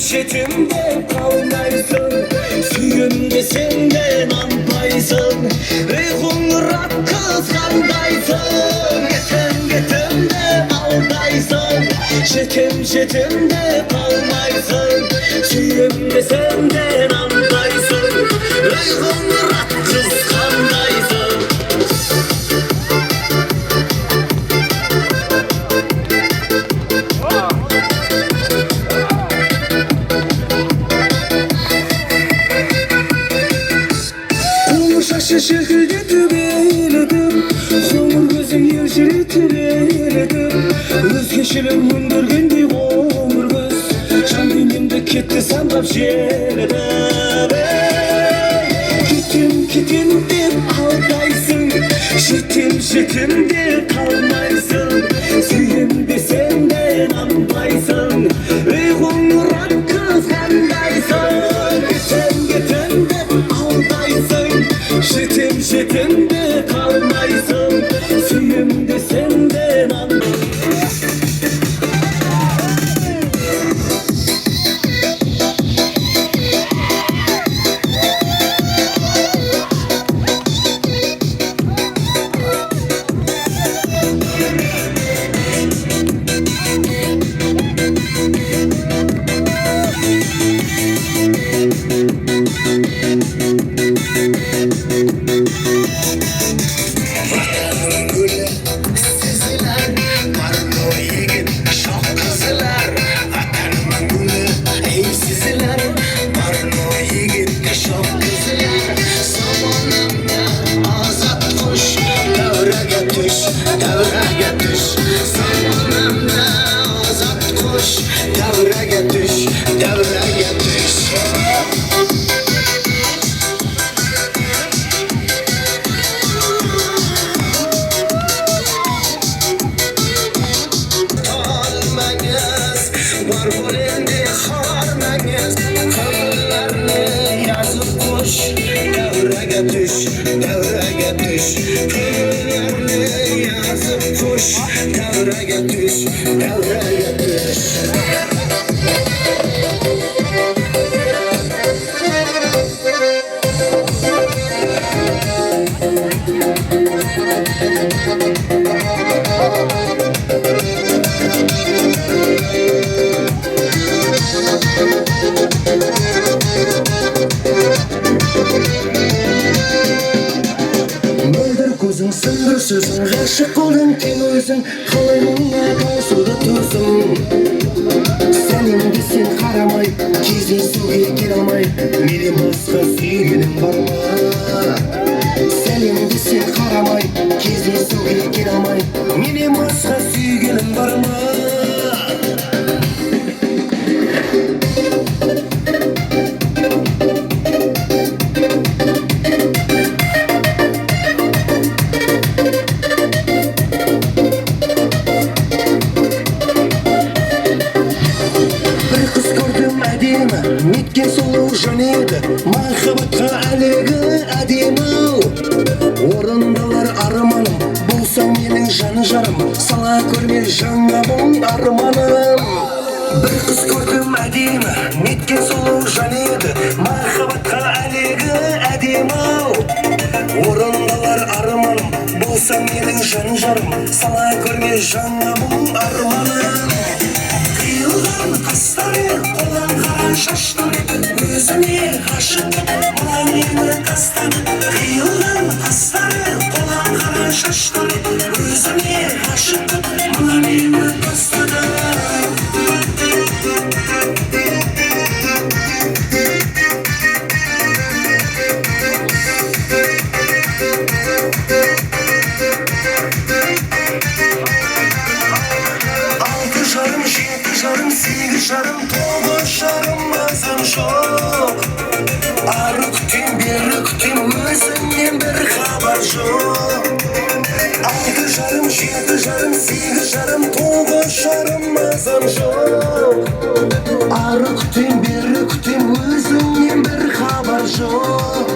Жетем деп қалмайсың Сүйем десең де нанбайсың Ей қоңырат қыз қандайсың Кетем деп алдайсың Жетем деп қалмайсың Сүйем десең де нанбайсың Ей қоңырат қыз қандайсың Қоңыр шашы желкілдетіп елітіп Қоңыр көзің елжіретіп елітіп Өзгешелік өндіргендей қоңыр көз Жан денемді кетті самғап желітіп Кетем деп алдайсың Жетем деп қалмайсың Сүйем десең де нанбайсың Ей қоңырат қыз қандайсың Кетем деп алдайсың Жетем деп қалмайсың Сүйем десең де нанбайсың düş, devreye düş. Sanmamda azat kuş, devreye düş, devreye düş. Almanız, var bolende harmanız. Kavlarını yazıp kuş, devreye düş, devreye düş. Kavlarını yazıp kuş, devreye düş, devreye düş. Mөлдір көзің, сыңғыр сөзің, ғашық қолдың тең өзің, қалай мұңа таусылды төзім. Сәлем десең қарамай, кездесуге келе алмай, менен басқа сүйгенің бар ма? Сәлем десең қарамай, кездесуге келе алмай, менен басқа сүйгенің бар ма? Неткен сұлу жан еді, махаббатқа әлегі әдемі. Орындалар арманым, болсаң менің жаны жарым, сала көрме жаңа мұң арманым. Бір қыз көрдім әдемі, неткен сұлу жан еді, махаббатқа әлегі әдемі. Орындалар арманым, болсаң менің жаны жарым, сала көрме жаңа мұң арманым. Қиылған қастарым, қолдан қара шаштым, өзіне ғашықпын, маған мені тастады. Қиылған қастарым, қолдан қара шаштым, өзіне ғашықпын, маған мені тастады. Жарым, сегіз жарым, тоғыз жарым азым жоқ. Ары күтем, бері күтем, өзіңнен бір хабар жоқ. Алты жарым, жеті жарым, сегіз жарым, тоғыз жарым азым жоқ. Ары күтем, бері күтем, өзіңнен бір хабар жоқ.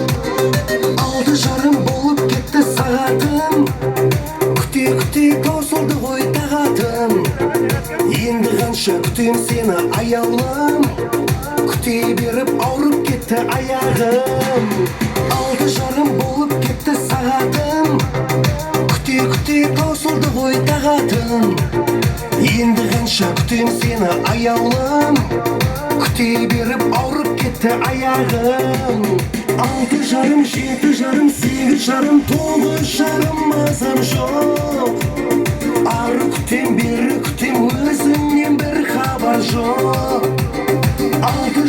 Алты жарым болып кетті сағатым, күте-күте таусылды ғой тағатым. Енді қанша күтем сені аяулым, күте беріп ауырып кетті аяғым. Алты жарым болып кетті сағатым, күте-күте таусылды ғой тағатым. Енді қанша күтем сені аяулым, күте беріп ауырып кетті аяғым. Алты жарым, жеті жарым, сегіз жарым, тоғыз жарым азым жоқ. Ары күтем, бері күтем, өзіңнен бір хабар жоқ. Алты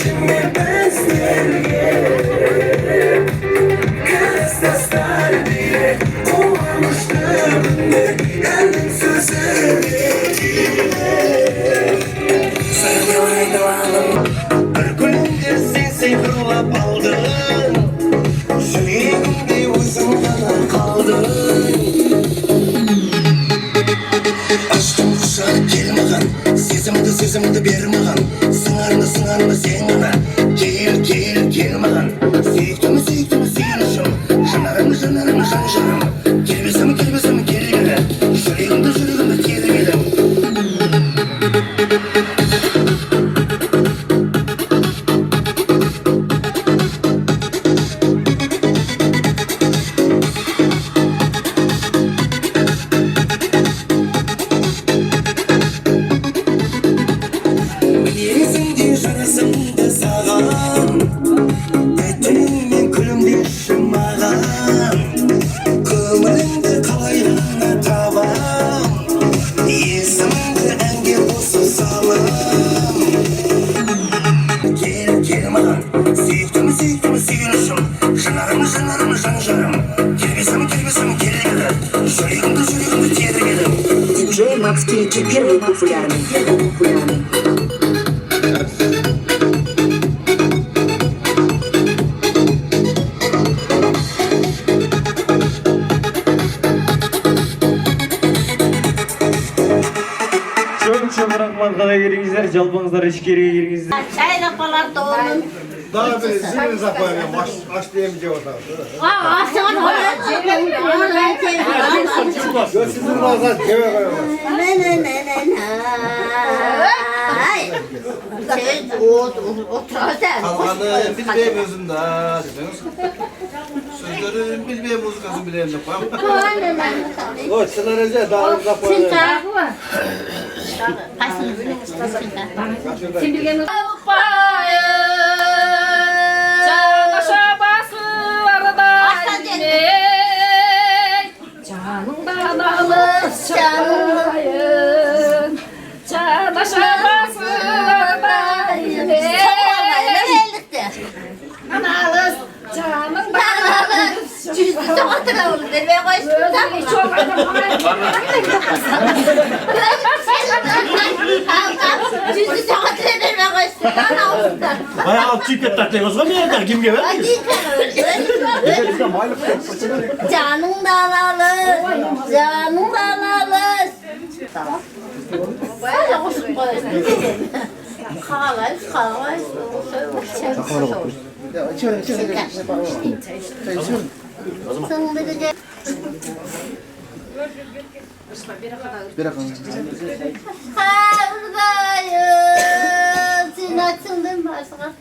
içime beslerge Kıstaslar diye kovarmıştım ne Geldim sözüme Sen oynayalım Bir günde sen sevrulap aldın Şu yerimde uzun bana kaldın Aşkım kuşar gelmağan Sezimdi bermağan Sınarını sen bana Gelmağan Sevdimi seyirişim Janarımı janjarım Gelbesem geri gele Şurayımda geri gelem DJ Max Keyci первый популярный. Çok bırakmazlara giringizler, jalpаңыздар ичкерге киргиңиздер. Çay kapalar da onun. Daha bir ziliniz yapayım. Aç diyemeyeceğim o zaman. Aşağı doğru. Sizin bazen keve koyuyorlar. Kalkanı bilmeyeyim özümde deseniz. Sözleri bilmeyeyim muzikası bileyim de koyalım. O çınarıca dağınıza koyalım. Kim bilgen Çanaşa basılarda canından alır çayın Çanaşa basılarda analız canından alır Cüzdü sokatına olur demeye koysun. Cüzdü sokatına demeye koysun. Bayağı alt çiğket taklıyoruz ama yerler kim gelir? Canından alır, canından alır. Tamam. Böyle olsun böyle. Kalayız. Sinatsın başka.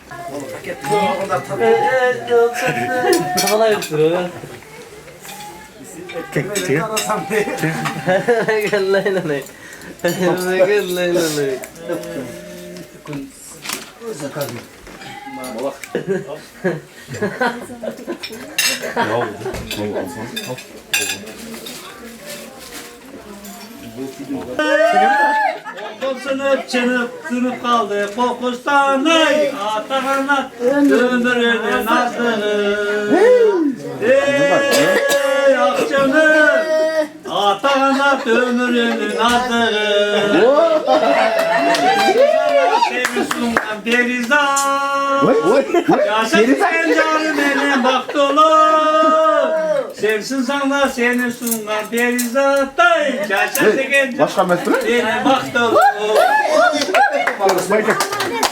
Sınıf kaldı kokustan ay atağına ömrünün azdığı ey akşamı atağına ömrünün azdığı sevmişsin Berizan yaşasın canım benim bak dolu sevsin sana seni sunan Berizat'tay yaşasın Başka mesele? benim bak dolu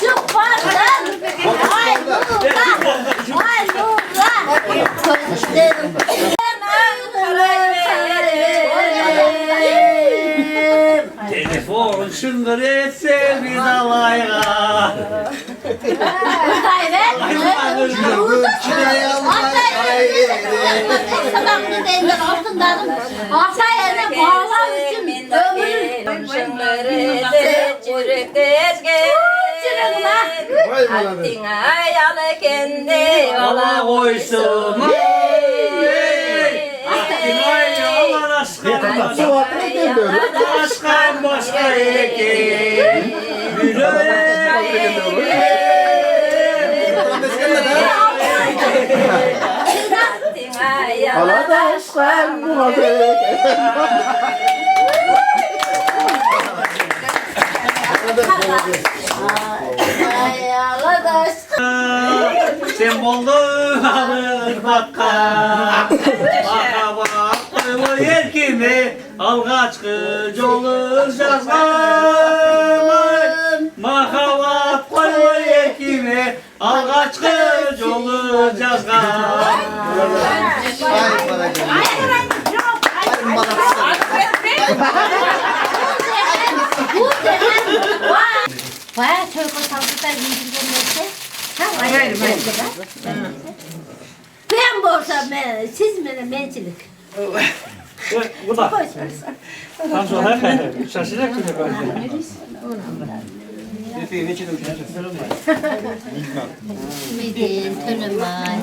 Çok pardon. Ay telefon şunları etse bir davaya ayalı kendi ala koysun Allah aşkın başka eki Aladaşkan muhabbet. Ay aladaş. Sen buldun alır bakka. Baka bak koyma yerkime. Algaçkı yolu yazgan. Mahavat koyma yerkime. Algaçkı yolu yazgan. Bayağı çöl kosaltıda indirgenmesi. Hayır. Ben borsam siz bana mencilik. Bu da. Tam sonra şaşacak mı? Midin, tönümay.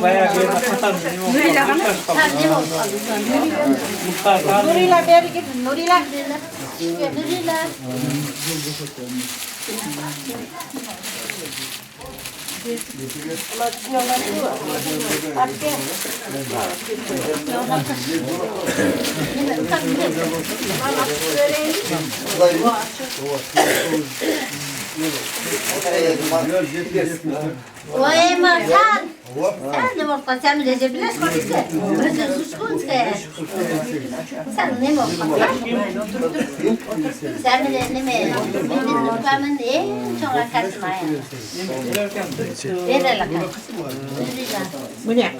Bayağı bir atar. Nurila beri gidin. Nurila. Nurila. Oy Martan. Sen de morta sen mi Recep Bilaş konuştu? Recep suskun sen. Sen ne morta? Sen mi ne mi? Benim nurkamın en çok arkasına ya. Ver la Bu ne?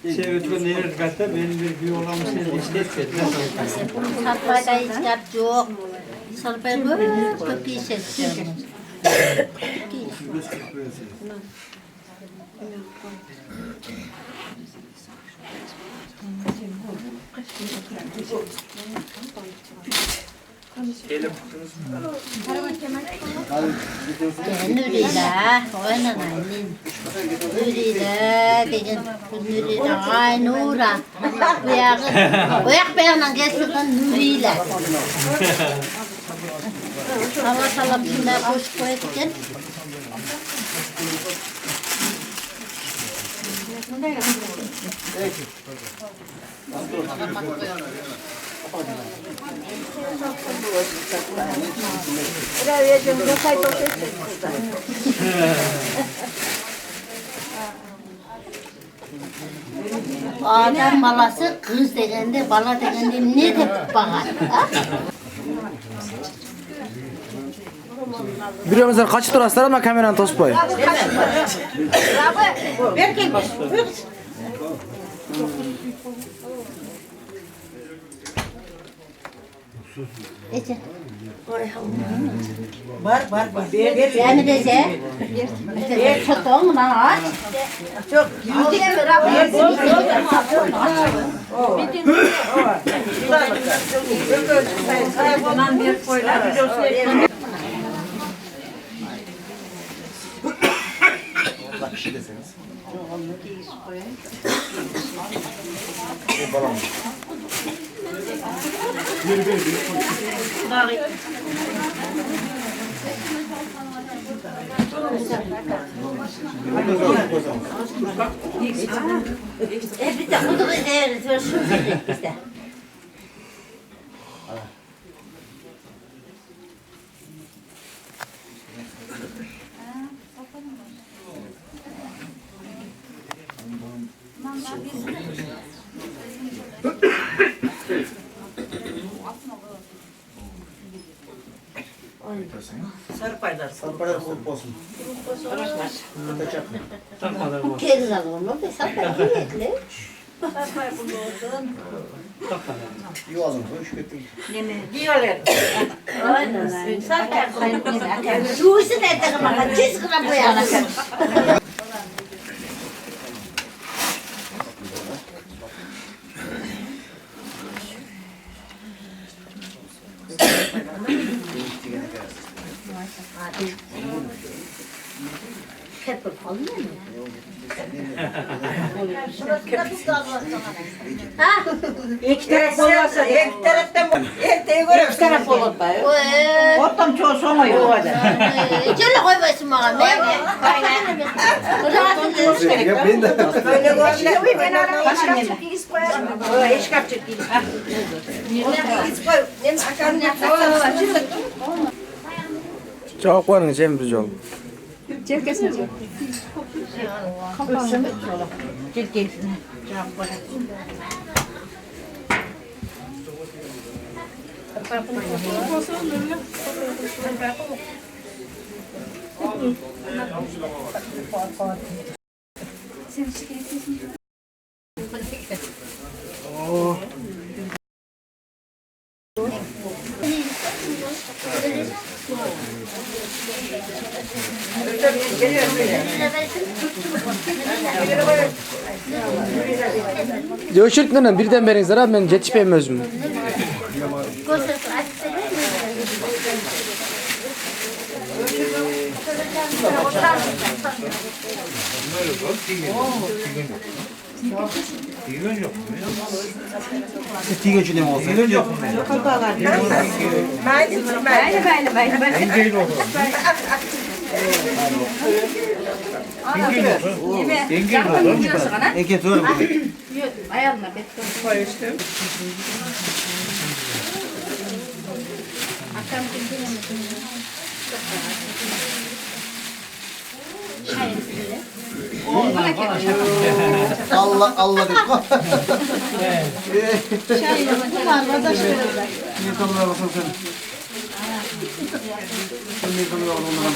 Şey ötürü neler katta benim bir büyü olan şey işletmedi. Sarpayda hiç yap yok. Sarpay böyle çok iyi ses. Nurila, oynanayın. Nurila, degan Nurila, ay Nura. Uyak beyandan gelsin Nurila. Allah sallam şunlar hoş koyarken. Adam balası kız degende, bala degende ne de bakar? Birimizden kaçı turaslar ama kameranı tospay. Var. Yani dese. Çok mu lan aç? Çok. Bir de kutu ederiz. Şu işte. Sarpaylar kurt olsun. Keriz alalım. Sarpay kıymetli. Sarpay kurt olsun. Yuvalım, hoş geldin. Diyorlar. Aynen. Sarpay kurt olsun. Şu işi de ettiğim bana 100 gram koyalım. Kepir falan mı? Ha? İki taraf olmasa, iki taraftan erteğe göre iki taraf olur. Ortam çoğu sona yok. Şöyle koymasın. olsun bana. Ben Böyle görüşürüz. Ben ona iş kapacak iş koyarım. İş kapacak iş. İş koy. Ben aşağıdan yapsam. Cevap verin Cem Rıcal. Çerkesin. Kapağını gel gelsin. Cevap ver. Görüşürük birden berinizler abi ben yetişmeyeyim özüm. Tigen şu ne mi olsa? Tigen yok. Eke doğru mu? Ayağına beton koymuştum. Akşam Allah Allah. Şahin ama bunlar vatandaşlar. Niye kamera basın sen? Sen niye kamera basın ondan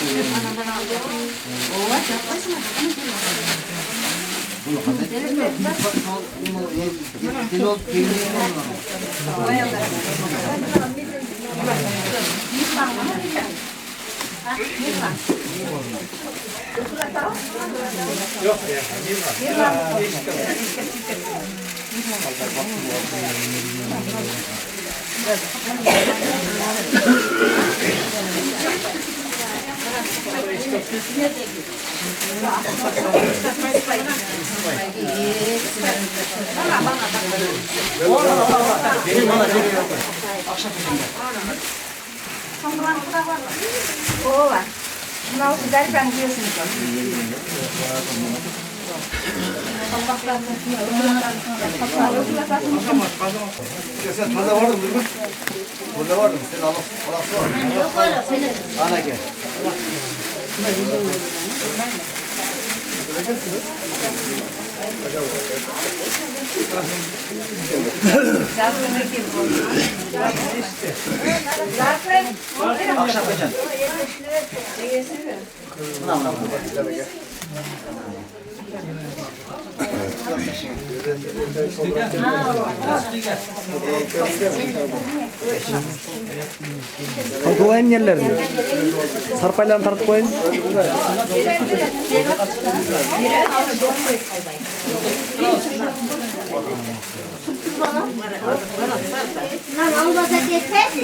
Yok ya. O var. Bunlar güzel ben diyorsunuz. Sen burada vardın değil mi? Burada vardın. Sen alası var. Ana gel. Akşam kaçan. Koyayım yerlerini. Sarpaylarını tartıp koyayım. Lan olmasa yeter mi?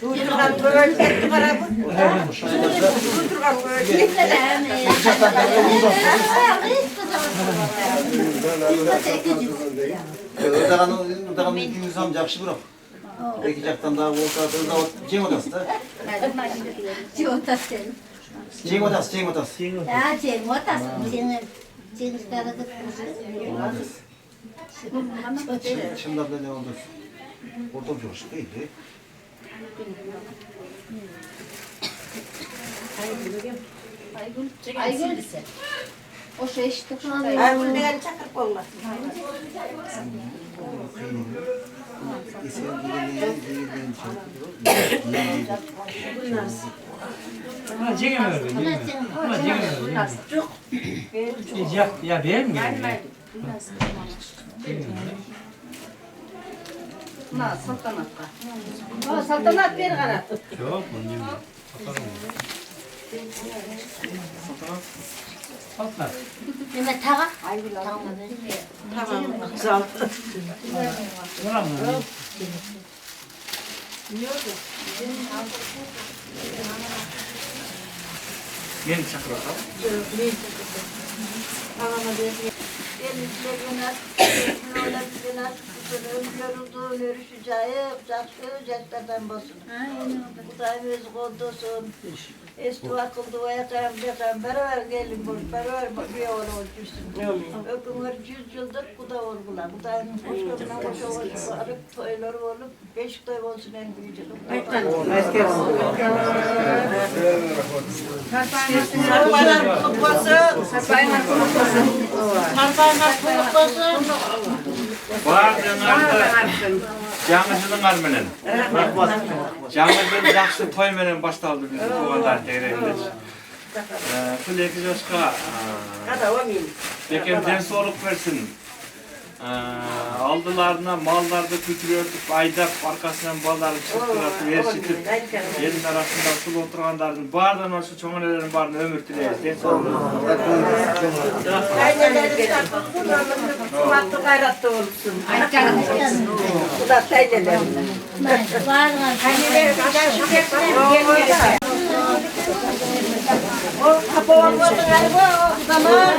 Durgan böyle para bu. Durgan böyle. Irdaganın ikimiz жақсы бирок. Эки жактан дагы болсо, жең атасыз да. Жең атасыз. Жең атасыз. Жең атасыз. Çığlıklara Çınlarda ne oldu? Ortam çalıştı iyiydi. Aygül ise. O şey işte. Aygül ne gel çakır kolla. Ya değil mi? Saltanat bir kara. Yok, Saltanat. Mehmet Tağa. Tamam. Sağ ol. Beni çakırasa. Bu da biz kondosun. Estu akıldı ve yakam beraber gelin bu beraber bir oğlu olmuşsun. Ökümür 100 yıldır bu da olgular. Bu da hoşgörüne hoş olsun. Arıp toyları olup 5 toy olsun en büyücü. Sarpaylar kutlasın. Sarpaylar kutlasın. Sarpaylar kutlasın. Жаңышының арменен. Жаңышын жақсы тойменен басталды біздің туғандар тегерегінде. Бұл 2 жасқа бекем денсаулық берсін. Aldılarına mallarda kütürürdük, aydak arkasından balları çıktıratып, erişitip, elin arasında sulu oturganların bardan olsa çoğunelerin barını ömür tileyiz. Kumatlı gayratlı olsun. Bu da teyzeler. O kapı olmadı galiba. O zaman.